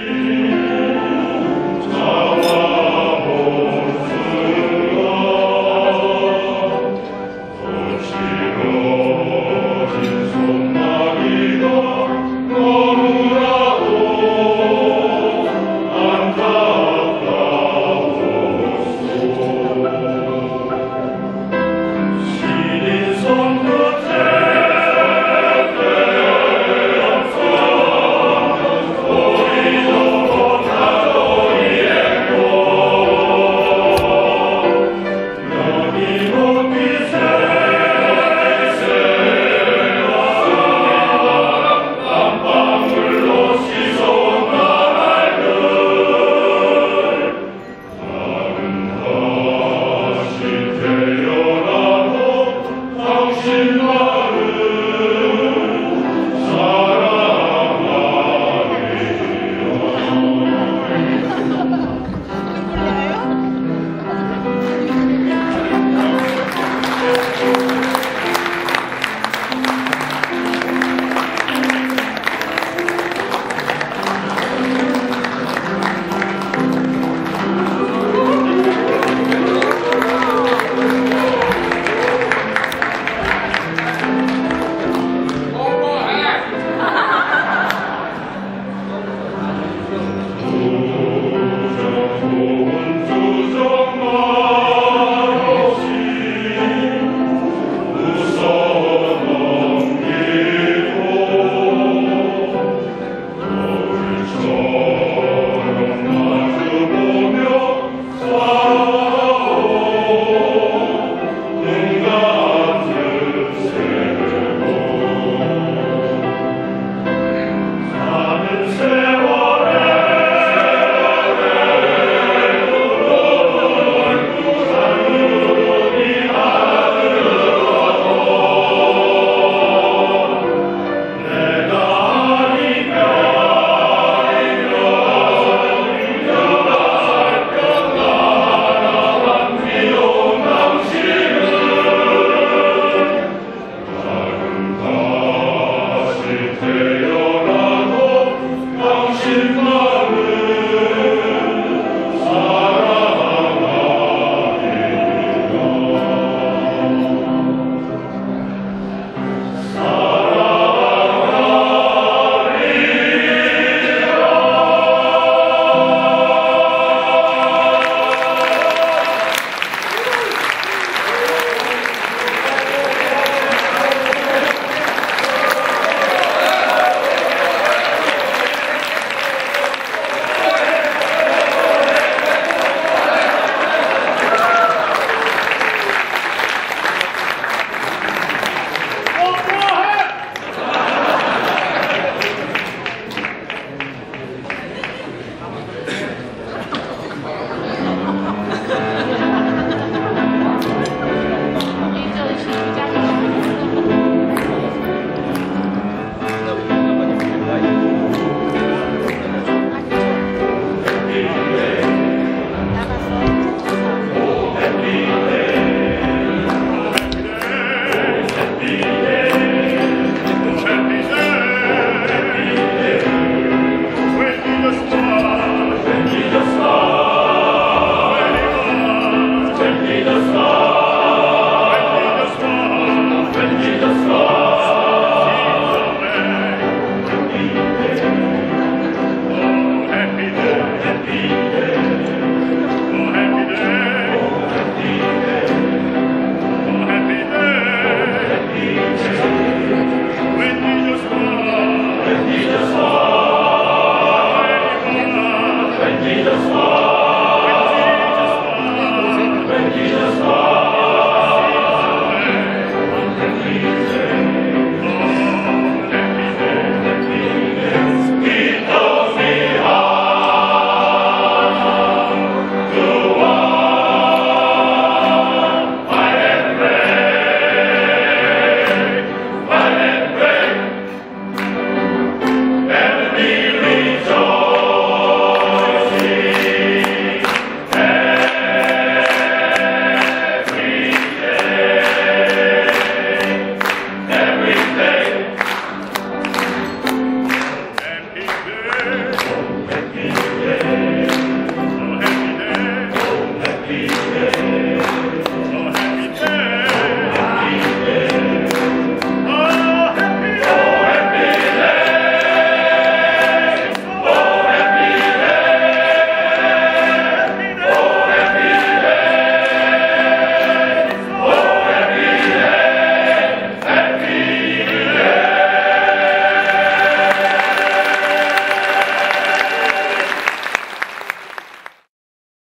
보고